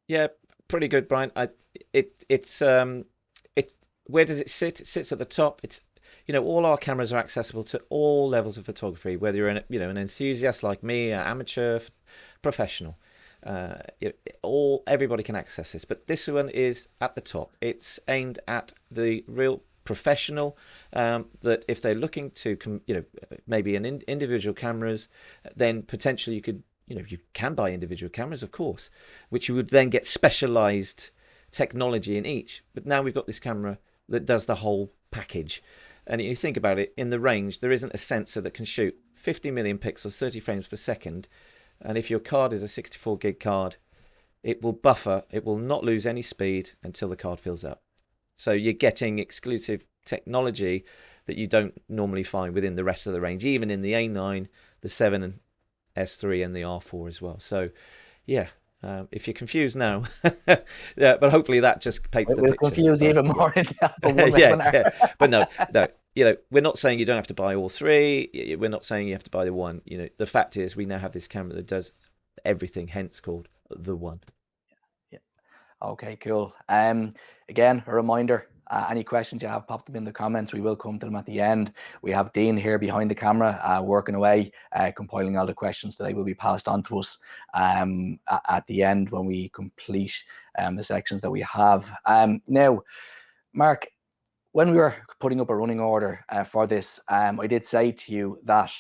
Yeah, pretty good, Brian. It's where does it sit? It sits at the top. It's, all our cameras are accessible to all levels of photography, whether you're an enthusiast like me, an amateur, professional. Everybody can access this, but this one is at the top. It's aimed at the real professional, that if they're looking to maybe individual cameras, then potentially you can buy individual cameras, of course, which you would then get specialized technology in each. But now we've got this camera that does the whole package. And you think about it, in the range, there isn't a sensor that can shoot 50 million pixels, 30 frames per second. And if your card is a 64 gig card, it will buffer, it will not lose any speed until the card fills up. So you're getting exclusive technology that you don't normally find within the rest of the range, even in the A9, the 7 and S3 and the R4 as well. So yeah, if you're confused now, yeah, but hopefully that just paints the picture. We'll confuse even more in that one webinar. Yeah. But no, we're not saying you don't have to buy all three. We're not saying you have to buy the one. The fact is we now have this camera that does everything, hence called the one. Yeah. Okay, cool. Again, a reminder, any questions you have, pop them in the comments. We will come to them at the end. We have Dean here behind the camera working away, compiling all the questions that will be passed on to us at the end when we complete the sections that we have. Now, Mark, when we were putting up a running order for this, I did say to you that,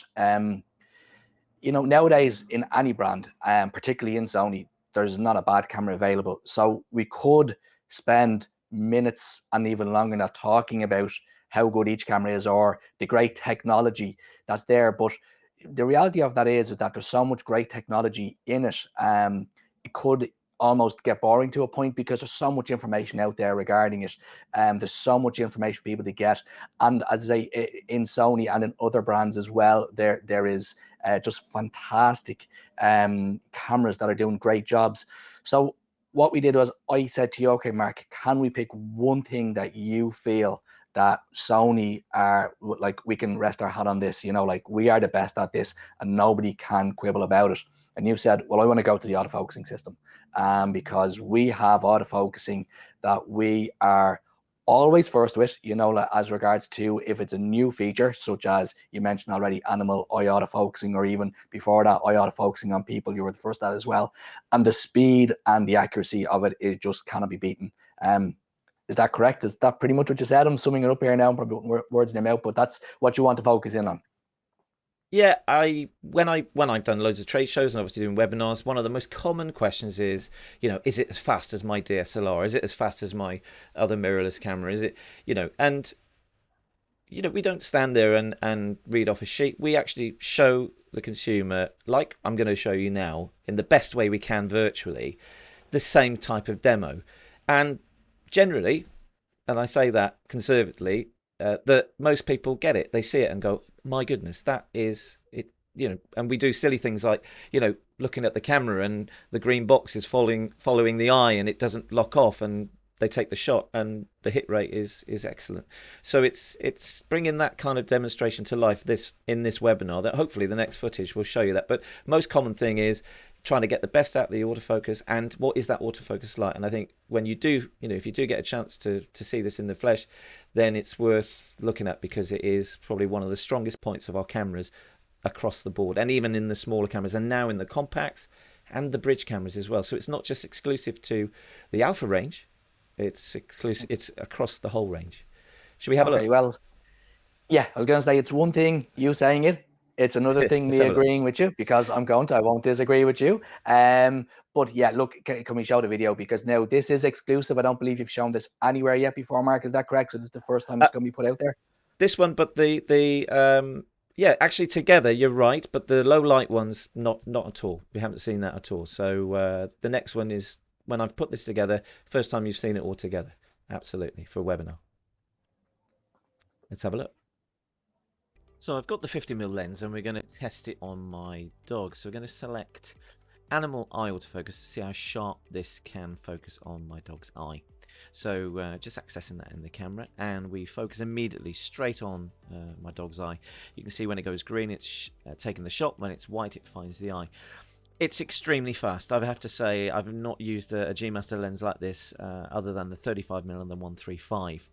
nowadays in any brand, particularly in Sony, there's not a bad camera available. So we could spend minutes and even longer not talking about how good each camera is or the great technology that's there. But the reality of that is that there's so much great technology in it. It could almost get boring to a point because there's so much information out there regarding it. There's so much information for people to get. And as I say, in Sony and in other brands as well, there is just fantastic cameras that are doing great jobs. So what we did was I said to you, okay, Mark, can we pick one thing that you feel that Sony are, like, we can rest our hat on this, like we are the best at this and nobody can quibble about it? And you said, well, I want to go to the autofocusing system because we have autofocusing that we are always first with, as regards to if it's a new feature, such as you mentioned already, animal eye autofocusing, or even before that, eye autofocusing on people, you were the first at as well. And the speed and the accuracy of it is just cannot be beaten. Is that correct? Is that pretty much what you said? I'm summing it up here now, I'm probably putting words in your mouth, but that's what you want to focus in on. Yeah, when I've done loads of trade shows and obviously doing webinars, one of the most common questions is, is it as fast as my DSLR? Is it as fast as my other mirrorless camera? Is it, and we don't stand there and read off a sheet. We actually show the consumer, like I'm going to show you now, in the best way we can virtually, the same type of demo. And generally, and I say that conservatively, that most people get it. They see it and go, my goodness, that is it, and we do silly things like, looking at the camera and the green box is following the eye and it doesn't lock off, and they take the shot and the hit rate is excellent. So it's bringing that kind of demonstration to life in this webinar, that hopefully the next footage will show you that. But most common thing is trying to get the best out of the autofocus, and what is that autofocus like. And I think when you do, if you do get a chance to see this in the flesh, then it's worth looking at, because it is probably one of the strongest points of our cameras across the board, and even in the smaller cameras, and now in the compacts and the bridge cameras as well. So it's not just exclusive to the alpha range, it's exclusive, it's across the whole range. Should we have a look? Well, yeah, I was going to say, it's one thing you saying it, it's another thing me agreeing with you, because I won't disagree with you. But yeah, look, can we show the video? Because now this is exclusive. I don't believe you've shown this anywhere yet before, Mark. Is that correct? So this is the first time it's going to be put out there? This one, but yeah, actually together, you're right. But the low light one's not at all. We haven't seen that at all. So the next one is when I've put this together, first time you've seen it all together. Absolutely, for a webinar. Let's have a look. So I've got the 50mm lens and we're going to test it on my dog. So we're going to select animal eye autofocus to see how sharp this can focus on my dog's eye. So just accessing that in the camera, and we focus immediately straight on my dog's eye. You can see when it goes green, it's taking the shot. When it's white, it finds the eye. It's extremely fast. I have to say, I've not used a G-Master lens like this other than the 35mm and the 135.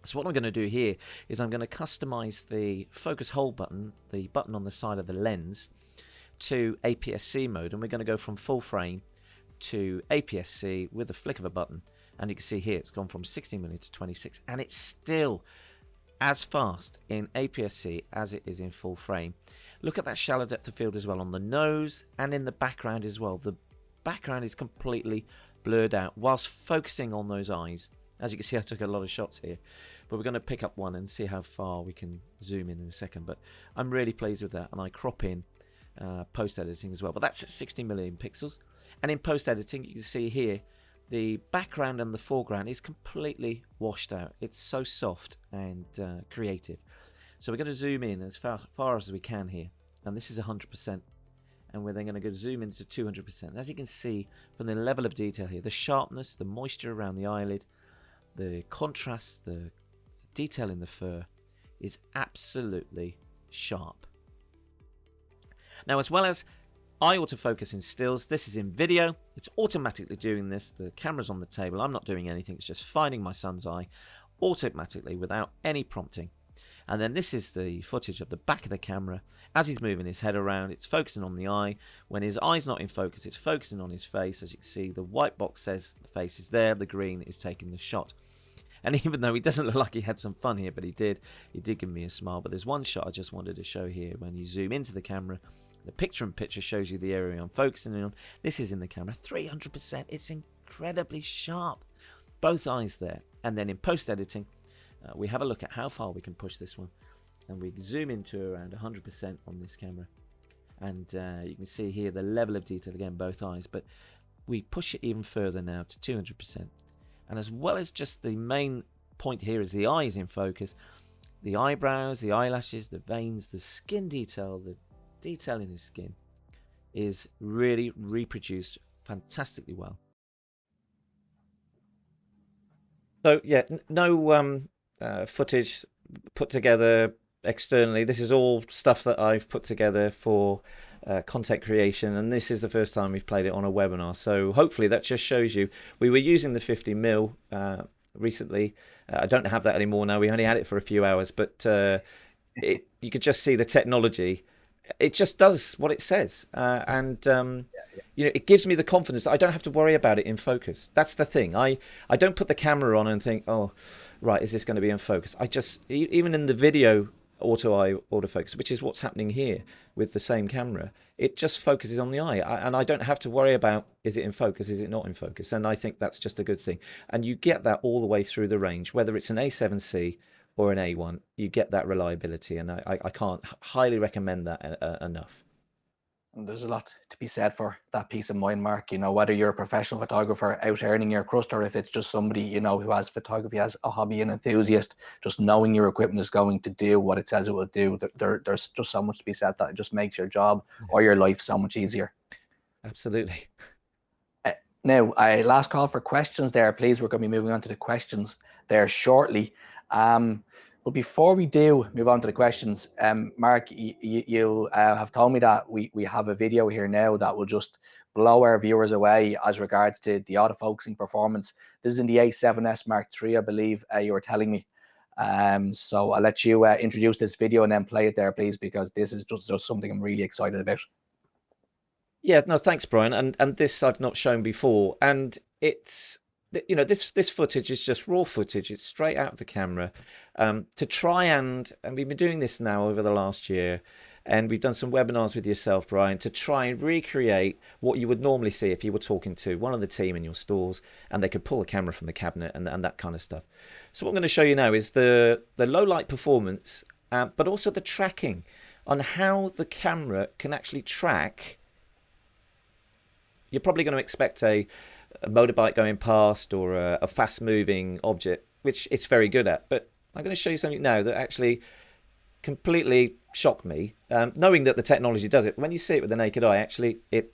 So what I'm going to do here is I'm going to customize the focus hold button, the button on the side of the lens, to APS-C mode, and we're going to go from full frame to APS-C with a flick of a button. And you can see here it's gone from 16mm to 26, and it's still as fast in APS-C as it is in full frame. Look at that shallow depth of field as well on the nose and in the background as well. The background is completely blurred out whilst focusing on those eyes. As you can see, I took a lot of shots here, but we're going to pick up one and see how far we can zoom in a second. But I'm really pleased with that, and I crop in post-editing as well. But that's at 60 million pixels, and in post-editing you can see here the background and the foreground is completely washed out. It's so soft and creative. So we're going to zoom in as far as we can here, and this is 100%, and we're then going to go zoom into 200%. As you can see from the level of detail here, the sharpness, the moisture around the eyelid, the contrast, the detail in the fur is absolutely sharp. Now, as well as eye autofocus in stills, this is in video. It's automatically doing this. The camera's on the table. I'm not doing anything. It's just finding my son's eye automatically without any prompting. And then this is the footage of the back of the camera. As he's moving his head around, it's focusing on the eye. When his eye's not in focus, it's focusing on his face. As you can see, the white box says the face is there. The green is taking the shot. And even though he doesn't look like he had some fun here, but he did give me a smile. But there's one shot I just wanted to show here. When you zoom into the camera, the picture-in-picture shows you the area I'm focusing on. This is in the camera, 300%. It's incredibly sharp. Both eyes there. And then in post-editing, we have a look at how far we can push this one. And we zoom into around 100% on this camera. And you can see here the level of detail, again, both eyes. But we push it even further now to 200%. And as well as just the main point here is the eyes in focus, the eyebrows, the eyelashes, the veins, the skin detail, the detail in his skin is really reproduced fantastically well. So yeah, no footage put together externally. This is all stuff that I've put together for content creation, and this is the first time we've played it on a webinar. So hopefully that just shows you we were using the 50mm recently. I don't have that anymore now. We only had it for a few hours, but you could just see the technology. It just does what it says, and you know, it gives me the confidence that I don't have to worry about it in focus. That's the thing. I don't put the camera on and think, oh, right, is this going to be in focus? I just, even in the video autofocus, which is what's happening here with the same camera, it just focuses on the eye, and I don't have to worry about, is it in focus, is it not in focus? And I think that's just a good thing. And you get that all the way through the range, whether it's an A7C or an A1, you get that reliability, and I can't highly recommend that enough. And there's a lot to be said for that peace of mind, Mark. You know, whether you're a professional photographer out earning your crust, or if it's just somebody, you know, who has photography as a hobby and enthusiast, just knowing your equipment is going to do what it says it will do, there's just so much to be said that it just makes your job or your life so much easier. Absolutely. Now, last call for questions there, please. We're going to be moving on to the questions there shortly. But before we do move on to the questions, Mark, you have told me that we have a video here now that will just blow our viewers away as regards to the autofocusing performance. This is in the A7S Mark III, I believe you were telling me. So I'll let you introduce this video and then play it there, please, because this is just something I'm really excited about. Yeah, no, thanks, Brian. And this I've not shown before, and it's, you know, this footage is just raw footage. It's straight out of the camera. To try and we've been doing this now over the last year, and we've done some webinars with yourself, Brian, to try and recreate what you would normally see if you were talking to one of the team in your stores and they could pull a camera from the cabinet and that kind of stuff. So what I'm going to show you now is the low light performance, but also the tracking on how the camera can actually track. You're probably going to expect a motorbike going past or a fast moving object, which it's very good at, but I'm going to show you something now that actually completely shocked me, knowing that the technology does it. When you see it with the naked eye, actually it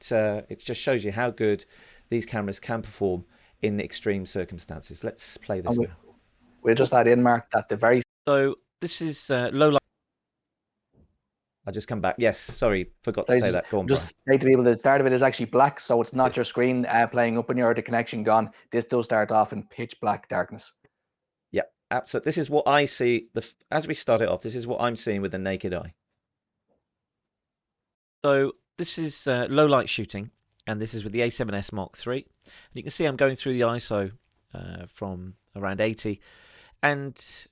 just shows you how good these cameras can perform in extreme circumstances. Let's play this now. We'll just add in, Mark, that the very... So this is low light. I just come back. Yes, sorry, forgot to say that. Go on, just say to people, the start of it is actually black, so it's not your screen playing up when you're the connection gone. This does start off in pitch black darkness. Yeah, absolutely. This is what I see. As we start it off, this is what I'm seeing with the naked eye. So this is low light shooting, and this is with the A7S Mark III. And you can see I'm going through the ISO from around 80, and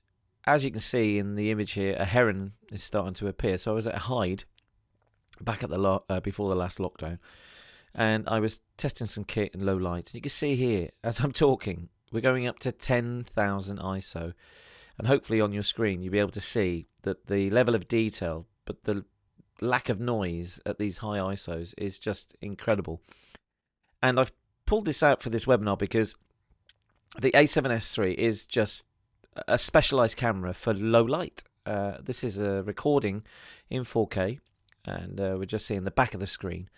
as you can see in the image here, a heron is starting to appear. So I was at Hyde back at the before the last lockdown, and I was testing some kit in low light. You can see here, as I'm talking, we're going up to 10,000 ISO. And hopefully on your screen, you'll be able to see that the level of detail, but the lack of noise at these high ISOs is just incredible. And I've pulled this out for this webinar because the A7S III is just a specialized camera for low light. This is a recording in 4K, and we're just seeing the back of the screen.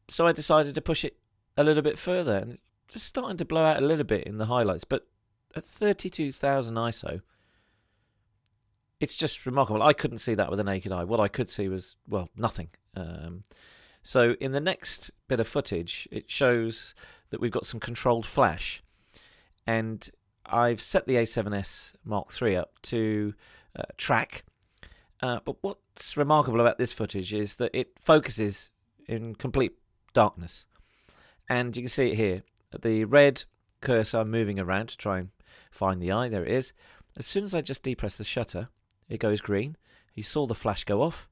So I decided to push it a little bit further, and it's just starting to blow out a little bit in the highlights. But at 32,000 ISO, it's just remarkable. I couldn't see that with the naked eye. What I could see was, well, nothing. So in the next bit of footage, it shows that we've got some controlled flash. And I've set the A7S Mark III up to track. But what's remarkable about this footage is that it focuses in complete darkness. And you can see it here. The red cursor moving around to try and find the eye. There it is. As soon as I just depress the shutter, it goes green. You saw the flash go off.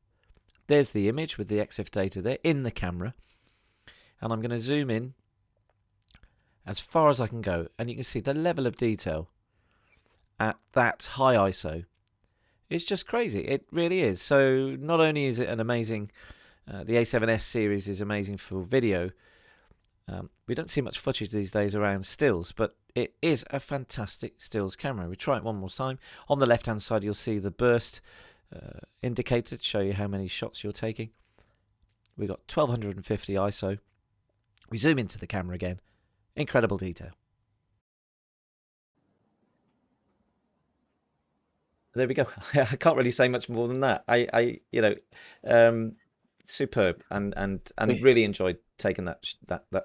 There's the image with the EXIF data there in the camera. And I'm going to zoom in as far as I can go. And you can see the level of detail at that high ISO. It's just crazy. It really is. So not only is it an amazing, the A7S series is amazing for video. We don't see much footage these days around stills, but it is a fantastic stills camera. We try it one more time. On the left-hand side, you'll see the burst indicator to show you how many shots you're taking. We've got 1250 ISO. We zoom into the camera again. Incredible detail. There we go. I can't really say much more than that. Superb, and really enjoyed taking that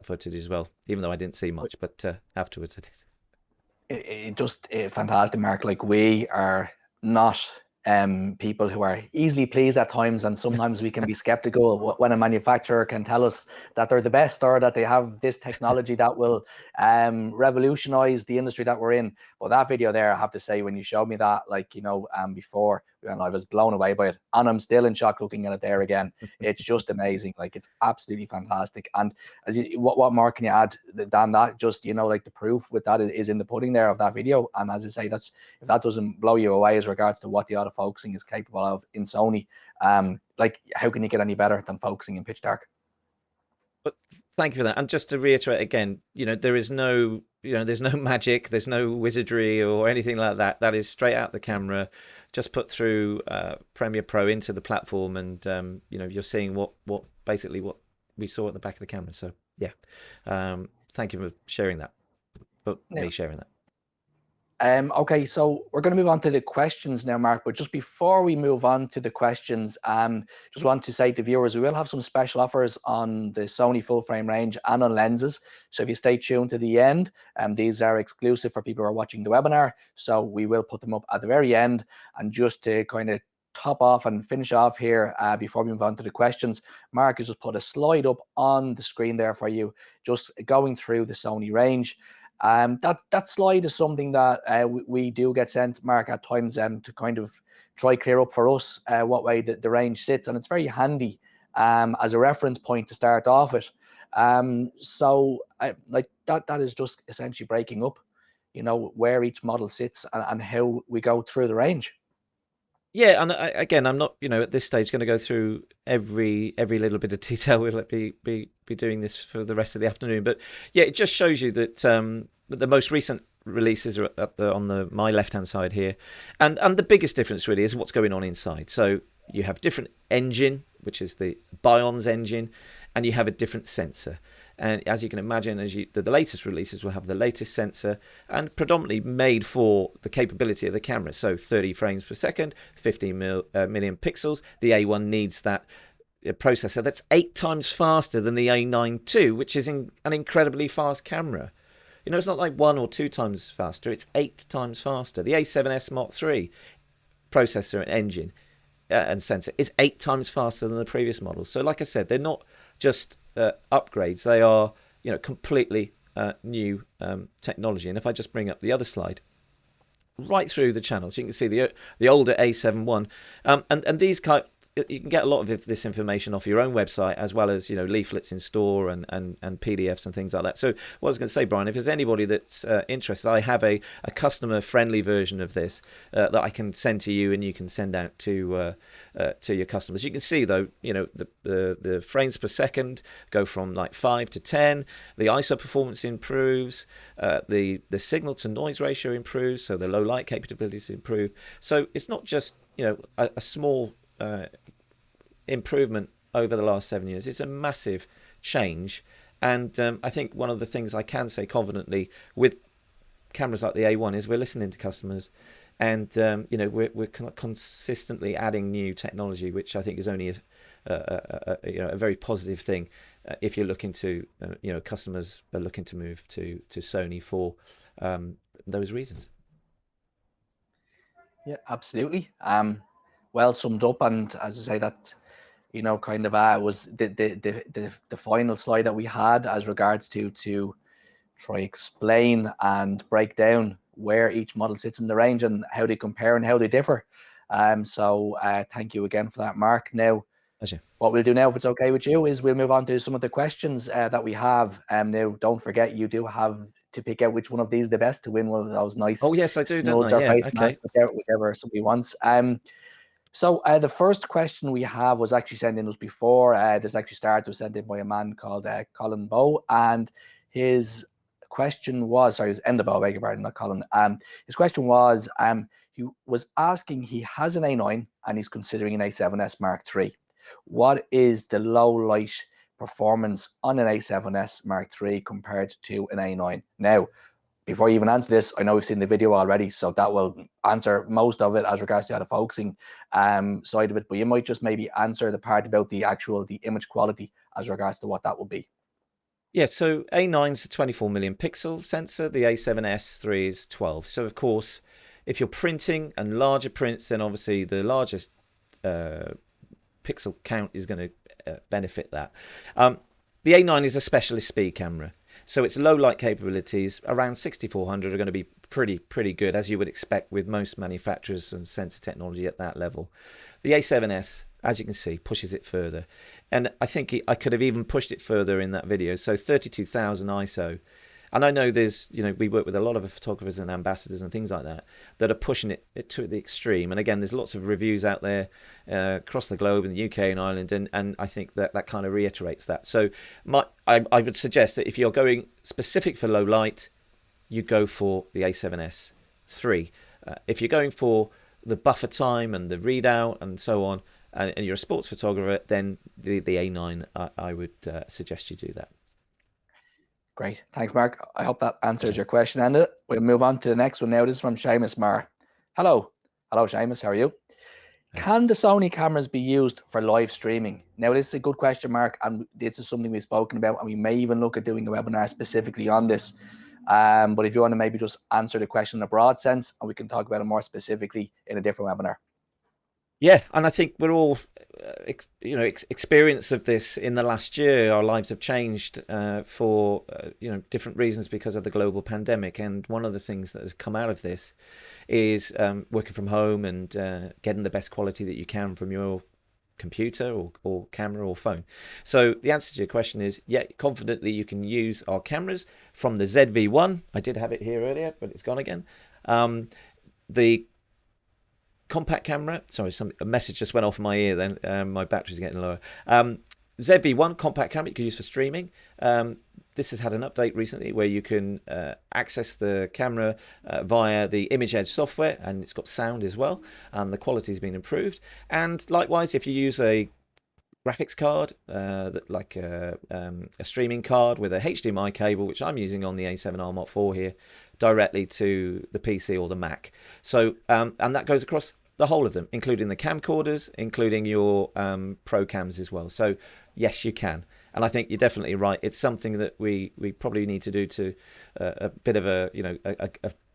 footage as well. Even though I didn't see much, but afterwards I did. It just fantastic, Mark. Like, we are not people who are easily pleased at times, and sometimes we can be skeptical when a manufacturer can tell us that they're the best or that they have this technology that will revolutionize the industry that we're in. But that video there, I have to say, when you showed me that, before, and I was blown away by it, and I'm still in shock looking at it there again. It's just amazing. Like, it's absolutely fantastic. And what more can you add than that? Just, like, the proof with that is in the pudding there of that video. And as I say, if that doesn't blow you away as regards to what the autofocusing is capable of in Sony, how can you get any better than focusing in pitch dark? But thank you for that. And just to reiterate again, there is no, there's no magic, there's no wizardry or anything like that. That is straight out the camera, just put through Premiere Pro into the platform, and you're seeing what we saw at the back of the camera. So yeah, thank you for sharing that. Me sharing that. Okay, so we're going to move on to the questions now, Mark. But just before we move on to the questions, just want to say to viewers, we will have some special offers on the Sony Full Frame range and on lenses. So if you stay tuned to the end, these are exclusive for people who are watching the webinar. So we will put them up at the very end. And just to kind of top off and finish off here before we move on to the questions, Mark has just put a slide up on the screen there for you, just going through the Sony range. That slide is something that we do get sent, Mark, at times to kind of try clear up for us what way the range sits, and it's very handy as a reference point to start off with. So that is just essentially breaking up, where each model sits and how we go through the range. Yeah, and again, I'm not, at this stage going to go through every little bit of detail. We'll be doing this for the rest of the afternoon. But yeah, it just shows you that the most recent releases are on my left-hand side here, and the biggest difference really is what's going on inside. So you have different engine, which is the Bions engine, and you have a different sensor. And as you can imagine, the latest releases will have the latest sensor and predominantly made for the capability of the camera. So 30 frames per second, 15 million pixels. The A1 needs that processor that's 8 times faster than the A9 II, which is an incredibly fast camera. It's not like 1 or 2 times faster. It's 8 times faster. The A7S Mark III processor and engine and sensor is 8 times faster than the previous models. So like I said, they're not just upgrades. They are, completely new technology. And if I just bring up the other slide, right through the channels, you can see the older A7 I, and these you can get a lot of this information off your own website, as well as leaflets in store and PDFs and things like that. So what I was going to say, Brian, if there's anybody that's interested, I have a customer friendly version of this that I can send to you, and you can send out to your customers. You can see though, the frames per second go from like 5 to 10. The ISO performance improves. The signal to noise ratio improves. So the low light capabilities improve. So it's not just a small improvement over the last 7 years. It's a massive change, and I think one of the things I can say confidently with cameras like the A1 is we're listening to customers, and we're consistently adding new technology, which I think is only a very positive thing if you're looking to customers are looking to move to Sony for those reasons. Yeah, absolutely. Well summed up, and as I say, that kind of was the final slide that we had as regards to try explain and break down where each model sits in the range and how they compare and how they differ. So thank you again for that, Mark. Now, what we'll do now, if it's okay with you, is we'll move on to some of the questions that we have. Now, don't forget, you do have to pick out which one of these is the best to win one of those nice. Oh yes, I do. Snuds or face masks, whichever somebody wants. So the first question we have was actually sent in us before. This actually was sent in by a man called Colin Bow, and his question was, sorry, it was Enda Bow, I beg your pardon, not Colin. His question was, he was asking, he has an A9 and he's considering an A7S Mark III. What is the low light performance on an A7S Mark III compared to an A9? Now, before you even answer this, I know we've seen the video already, so that will answer most of it as regards to the focusing side of it. But you might just maybe answer the part about the image quality as regards to what that will be. Yeah, so A9's a 24 million pixel sensor. The A7S III is 12. So of course, if you're printing and larger prints, then obviously the largest pixel count is going to benefit that. The A9 is a specialist speed camera. So its low light capabilities around 6400 are going to be pretty good, as you would expect with most manufacturers and sensor technology at that level. The A7S, as you can see, pushes it further, and I think I could have even pushed it further in that video. So 32,000 ISO, and I know there's we work with a lot of photographers and ambassadors and things like that are pushing it to the extreme. And again, there's lots of reviews out there across the globe in the UK and Ireland, and I think that kind of reiterates that. So I would suggest that if you're going specific for low light, you go for the A7S III. If you're going for the buffer time and the readout and so on, and you're a sports photographer, then the A9, I would suggest you do that. Great. Thanks, Mark. I hope that answers your question. And we'll move on to the next one now. This is from Seamus Marr. Hello, Seamus. How are you? Can the Sony cameras be used for live streaming? Now, this is a good question, Mark, and this is something we've spoken about, and we may even look at doing a webinar specifically on this. But if you want to maybe just answer the question in a broad sense, and we can talk about it more specifically in a different webinar. Yeah, and I think we're all, experience of this in the last year. Our lives have changed for different reasons because of the global pandemic. And one of the things that has come out of this is working from home and getting the best quality that you can from your computer or camera or phone. So the answer to your question is, yeah, confidently you can use our cameras from the ZV-1. I did have it here earlier, but it's gone again. The compact camera, sorry, a message just went off in my ear then, my battery's getting lower. ZV-1 compact camera you can use for streaming. This has had an update recently where you can access the camera via the Image Edge software, and it's got sound as well, and the quality's been improved. And likewise, if you use a graphics card, like a streaming card with a HDMI cable, which I'm using on the A7R Mark IV here, directly to the PC or the Mac. So, and that goes across the whole of them, including the camcorders, including your pro cams as well. So yes, you can. And I think you're definitely right. It's something that we probably need to do to a bit of a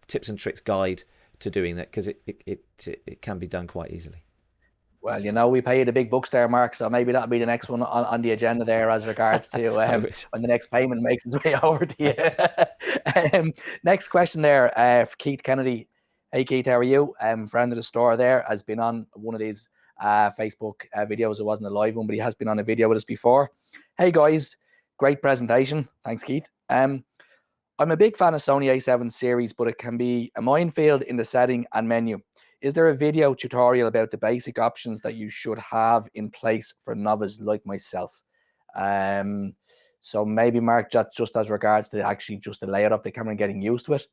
tips and tricks guide to doing that, because it can be done quite easily. Well, we pay you the big bucks there, Mark, so maybe that'll be the next one on the agenda there as regards to when the next payment makes its way over to you. Next question there, for Keith Kennedy. Hey, Keith, how are you? Friend of the store there, has been on one of these Facebook videos. It wasn't a live one, but he has been on a video with us before. Hey guys, great presentation. Thanks, Keith. I'm a big fan of Sony A7 series, but it can be a minefield in the setting and menu. Is there a video tutorial about the basic options that you should have in place for novices like myself? So maybe Mark, just as regards to actually just the layout of the camera and getting used to it.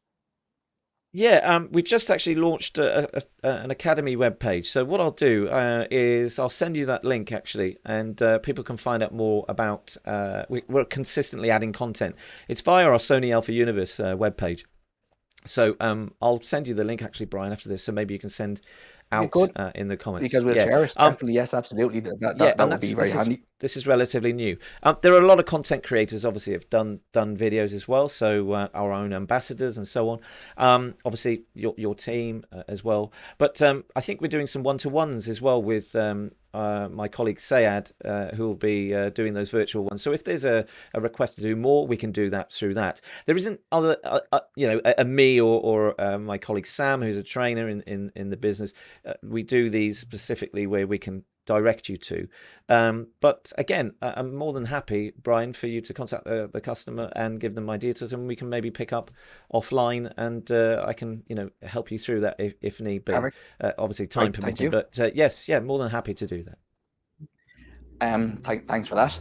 Yeah, we've just actually launched an Academy webpage. So what I'll do is I'll send you that link actually, and people can find out more about. We're consistently adding content. It's via our Sony Alpha Universe webpage. So I'll send you the link actually, Brian, after this. So maybe you can send out in the comments. Because we'll share it. Definitely, yes, absolutely. That would be very handy. This is relatively new. There are a lot of content creators, obviously, have done videos as well. So our own ambassadors and so on. Obviously, your team as well. But I think we're doing some one-to-ones as well with my colleague Sayad, who will be doing those virtual ones. So if there's a request to do more, we can do that through that. There isn't a me or my colleague Sam, who's a trainer in the business. We do these specifically where we can direct you to. But again, I'm more than happy, Brian, for you to contact the customer and give them my details, and we can maybe pick up offline, and I can help you through that if need be. Obviously, time permitting. But yes, more than happy to do that. Thanks for that.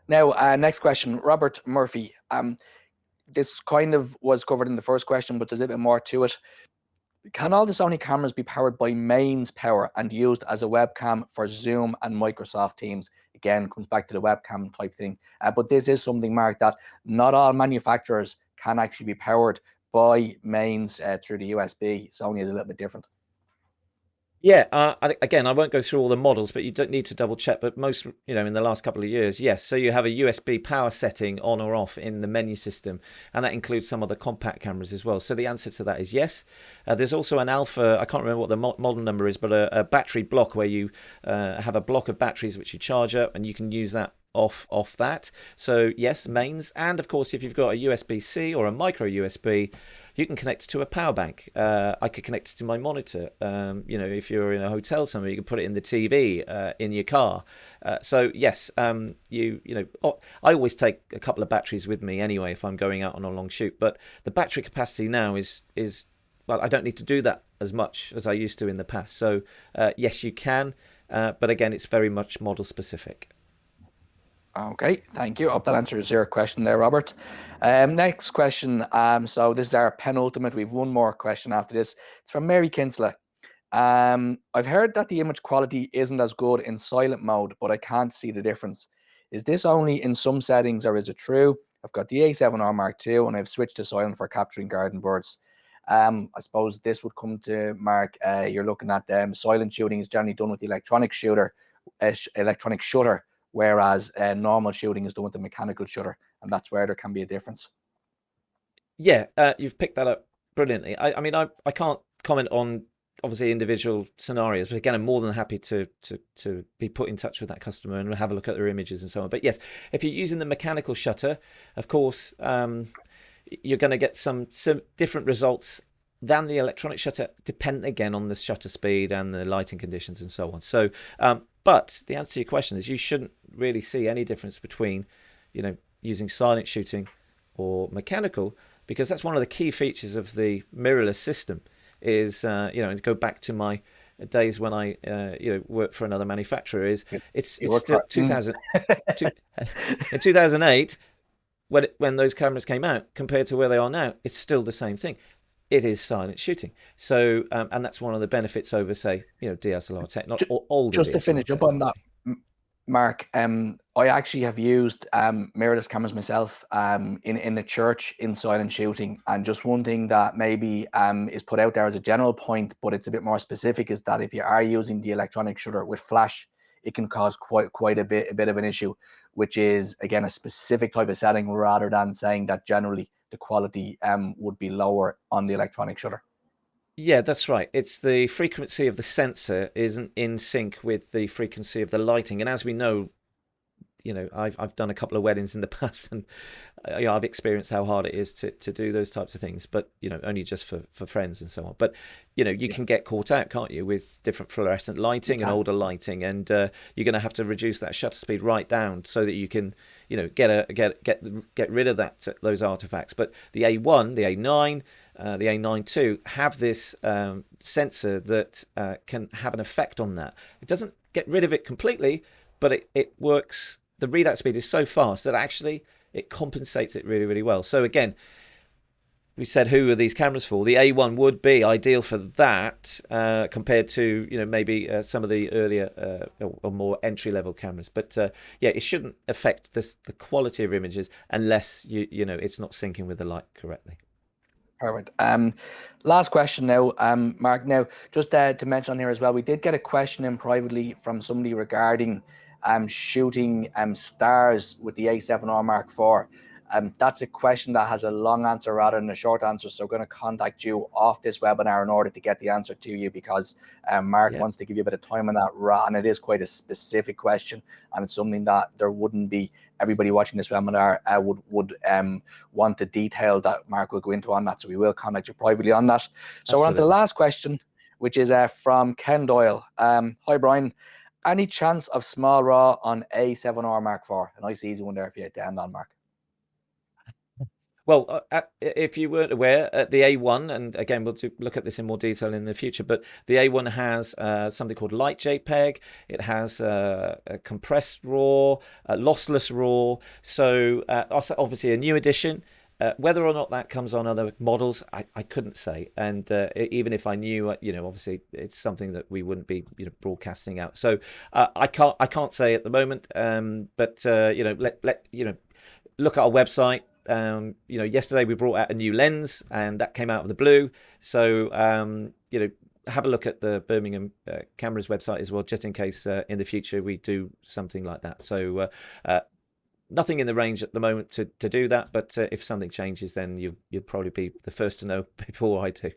Now, next question, Robert Murphy. This kind of was covered in the first question, but there's a bit more to it. Can all the Sony cameras be powered by mains power and used as a webcam for Zoom and Microsoft Teams? Again, comes back to the webcam type thing. But this is something, Mark, that not all manufacturers can actually be powered by mains through the USB. Sony is a little bit different. Yeah, again, I won't go through all the models, but you don't need to double check. But most, in the last couple of years, yes. So you have a USB power setting on or off in the menu system, and that includes some of the compact cameras as well. So the answer to that is yes. There's also an alpha, I can't remember what the model number is, but a battery block where you have a block of batteries which you charge up, and you can use that off that. So yes, mains, and of course, if you've got a USB-C or a micro USB, you can connect it to a power bank. I could connect it to my monitor. If you're in a hotel somewhere, you can put it in the TV in your car. So yes, I always take a couple of batteries with me anyway if I'm going out on a long shoot. But the battery capacity now is well, I don't need to do that as much as I used to in the past. So yes, you can, but again, it's very much model specific. Okay, thank you. I hope that answers your question there, Robert. Next question. So this is our penultimate. We've one more question after this. It's from Mary Kinsler. I've heard that the image quality isn't as good in silent mode, but I can't see the difference. Is this only in some settings, or is it true? I've got the A7R Mark II, and I've switched to silent for capturing garden birds. I suppose this would come to Mark. You're looking at silent shooting is generally done with the electronic shutter, whereas normal shooting is done with the mechanical shutter, and that's where there can be a difference. Yeah, you've picked that up brilliantly. I mean, I can't comment on obviously individual scenarios, but again, I'm more than happy to be put in touch with that customer and have a look at their images and so on. But yes, if you're using the mechanical shutter, of course, you're going to get some different results than the electronic shutter, depending again on the shutter speed and the lighting conditions and so on. So, but the answer to your question is you shouldn't really see any difference between, using silent shooting or mechanical, because that's one of the key features of the mirrorless system. Is to go back to my days when I worked for another manufacturer. It's still 2000 in 2008 when those cameras came out compared to where they are now. It's still the same thing. It is silent shooting. So and that's one of the benefits over, say, DSLR technology or older. Just to finish up on that, Mark, I actually have used mirrorless cameras myself in a church in silent shooting, and just one thing that maybe is put out there as a general point, but it's a bit more specific, is that if you are using the electronic shutter with flash, it can cause quite a bit of an issue, which is again a specific type of setting, rather than saying that generally the quality would be lower on the electronic shutter. Yeah, that's right. It's the frequency of the sensor isn't in sync with the frequency of the lighting. And as we know, I've done a couple of weddings in the past, and I've experienced how hard it is to do those types of things, but only just for friends and so on. But you can get caught out, can't you, with different fluorescent lighting and older lighting, and you're going to have to reduce that shutter speed right down so that you can get rid of those artifacts. But the A1, the A9, the A9 II have this sensor that can have an effect on that. It doesn't get rid of it completely, but it works. The readout speed is so fast that actually it compensates it really, really well. So again, we said, who are these cameras for? The A1 would be ideal for that compared to maybe some of the earlier or more entry-level cameras. But it shouldn't affect the quality of images unless it's not syncing with the light correctly. Perfect. Last question now, Mark. Now, just to mention on here as well, we did get a question in privately from somebody regarding shooting stars with the A7R Mark IV. That's a question that has a long answer rather than a short answer. So we're going to contact you off this webinar in order to get the answer to you, because Mark wants to give you a bit of time on that. And it is quite a specific question. And it's something that there wouldn't be everybody watching this webinar would want the detail that Mark will go into on that. So we will contact you privately on that. So Absolutely. We're on to the last question, which is from Ken Doyle. Hi, Brian. Any chance of small RAW on A7R Mark IV? A nice easy one there for you to end on, Mark. Well, if you weren't aware, the A1, and again, we'll look at this in more detail in the future, but the A1 has something called light JPEG. It has a compressed RAW, lossless RAW. So obviously a new edition. Whether or not that comes on other models, I couldn't say. And even if I knew, obviously it's something that we wouldn't be broadcasting out. So I can't say at the moment. But look at our website. Yesterday we brought out a new lens, and that came out of the blue. So have a look at the Birmingham Cameras website as well, just in case in the future we do something like that. So nothing in the range at the moment to do that, but if something changes, then you'll probably be the first to know before I do.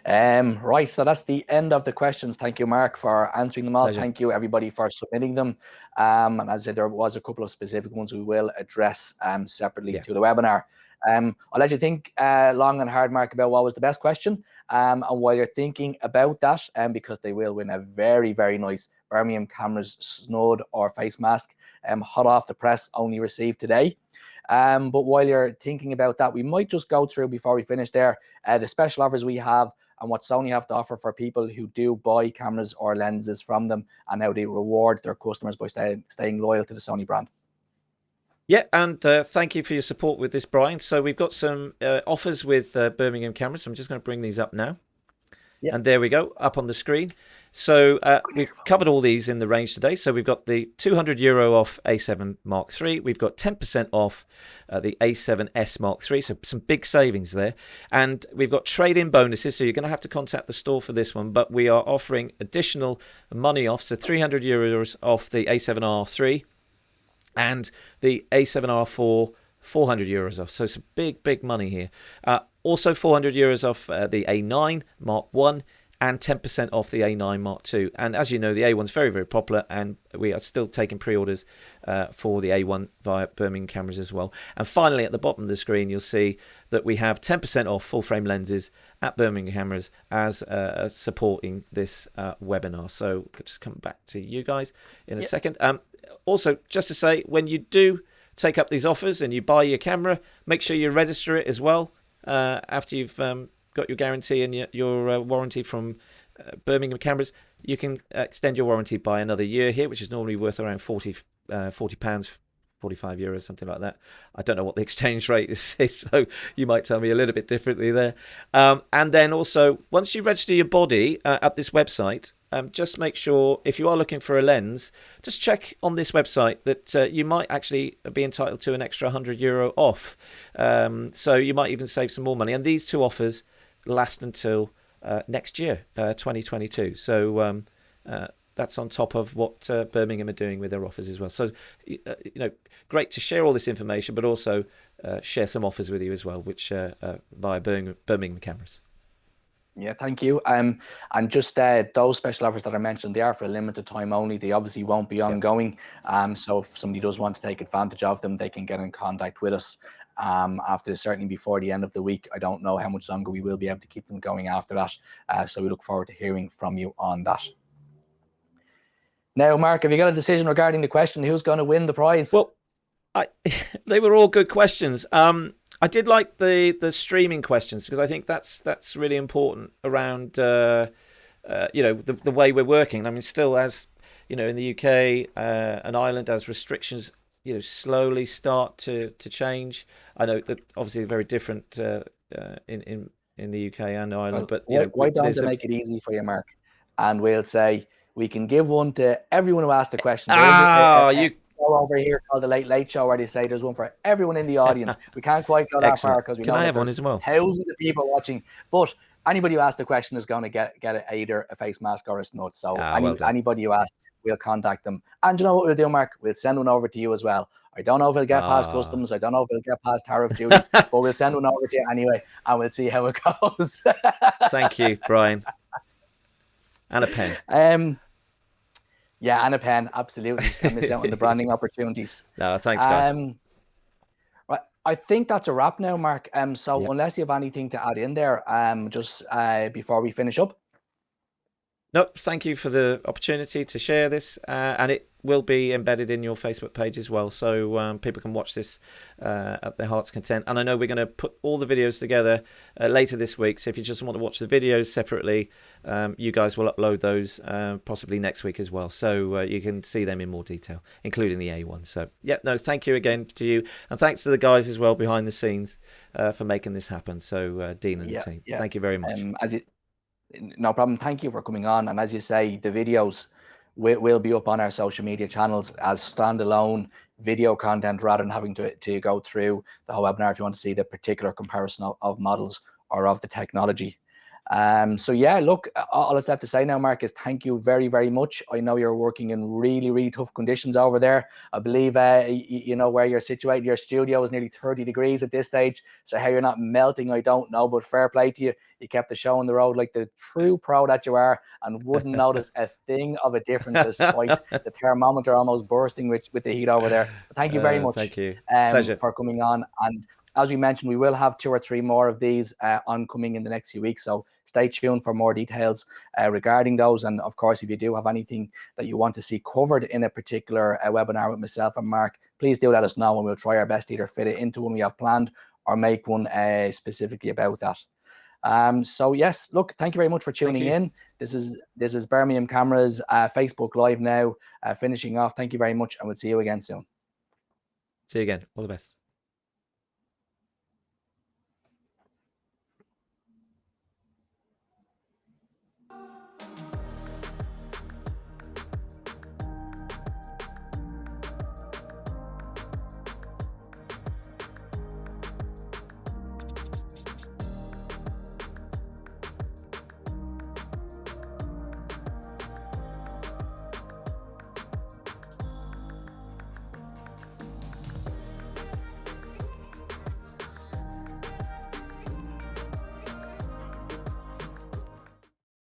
Right, so that's the end of the questions. Thank you, Mark, for answering them all. Pleasure. Thank you, everybody, for submitting them. And as I said, there was a couple of specific ones we will address separately to the webinar. I'll let you think long and hard, Mark, about what was the best question. And while you're thinking about that, because they will win a very, very nice Birmingham Cameras snood or face mask, hot off the press, only received today. But while you're thinking about that, we might just go through, before we finish there, the special offers we have and what Sony have to offer for people who do buy cameras or lenses from them, and how they reward their customers by staying loyal to the Sony brand. Yeah, and thank you for your support with this, Brian. So we've got some offers with Birmingham Cameras. I'm just going to bring these up now. Yep. And there we go, up on the screen. So we've covered all these in the range today. So we've got the €200 off A7 Mark III. We've got 10% off the A7S Mark III. So some big savings there. And we've got trade-in bonuses. So you're going to have to contact the store for this one. But we are offering additional money off. So €300 off the A7R III and the A7R4, €400 off. So some big money here. Also €400 off the A9 Mark I and 10% off the A9 Mark II. And as you know, the A1's very, very popular, and we are still taking pre-orders for the A1 via Birmingham Cameras as well. And finally, at the bottom of the screen, you'll see that we have 10% off full-frame lenses at Birmingham Cameras as supporting this webinar. So I'll just come back to you guys in a second. Also, just to say, when you do take up these offers and you buy your camera, make sure you register it as well after you've got your guarantee and your warranty from Birmingham Cameras. You can extend your warranty by another year here, which is normally worth around £40, €45, something like that. I don't know what the exchange rate is, so you might tell me a little bit differently there. And then also, once you register your body at this website, just make sure, if you are looking for a lens, just check on this website that you might actually be entitled to an extra €100 off. So you might even save some more money. And these two offers last until next year, 2022. So that's on top of what Birmingham are doing with their offers as well. So, great to share all this information, but also share some offers with you as well, which via Birmingham Cameras. Yeah, thank you. And just those special offers that I mentioned, they are for a limited time only. They obviously won't be ongoing. So if somebody does want to take advantage of them, they can get in contact with us after, certainly before the end of the week. I don't know how much longer we will be able to keep them going after that. So we look forward to hearing from you on that. Now, Mark, have you got a decision regarding the question, who's going to win the prize? Well, they were all good questions. I did like the streaming questions, because I think that's really important around the way we're working. I mean, still, as you know, in the UK and Ireland, as restrictions slowly start to change. I know that obviously very different in the UK and Ireland, but why don't they make it easy for you, Mark? And we'll say we can give one to everyone who asked the question. You show over here called the Late Late Show, where they say there's one for everyone in the audience. We can't quite go that far because we know I have one as well? Thousands of people watching. But anybody who asked the question is going to get either a face mask or a snut. So anybody who asked, we'll contact them. And you know what we'll do, Mark? We'll send one over to you as well. I don't know if it'll get past customs. I don't know if it'll get past tariff duties, but we'll send one over to you anyway, and we'll see how it goes. Thank you, Brian. And a pen. Yeah, and a pen, absolutely. Can't miss out on the branding opportunities. No, thanks, guys. Right, I think that's a wrap now, Mark. So unless you have anything to add in there, just before we finish up. No, thank you for the opportunity to share this, and it will be embedded in your Facebook page as well, so people can watch this at their heart's content. And I know we're going to put all the videos together later this week, so if you just want to watch the videos separately, you guys will upload those possibly next week as well, so you can see them in more detail, including the A1. So yeah, no, thank you again to you, and thanks to the guys as well behind the scenes for making this happen. So Dean and the team, thank you very much. No problem. Thank you for coming on. And as you say, the videos will be up on our social media channels as standalone video content, rather than having to go through the whole webinar if you want to see the particular comparison of models or of the technology. So yeah, look, all I have to say now, Mark, is thank you very, very much. I know you're working in really, really tough conditions over there. I believe you know where you're situated. Your studio is nearly 30 degrees at this stage, so how you're not melting, I don't know, but fair play to you. You kept the show on the road like the true pro that you are, and wouldn't notice a thing of a difference despite the thermometer almost bursting with the heat over there. But thank you very much. Thank you. Pleasure. For coming on. And as we mentioned, we will have 2 or 3 more of these oncoming in the next few weeks. So stay tuned for more details regarding those. And of course, if you do have anything that you want to see covered in a particular webinar with myself and Mark, please do let us know, and we'll try our best to either fit it into one we have planned or make one specifically about that. So yes, look, thank you very much for tuning in. This is Birmingham Cameras Facebook Live now finishing off. Thank you very much, and we'll see you again soon. See you again. All the best.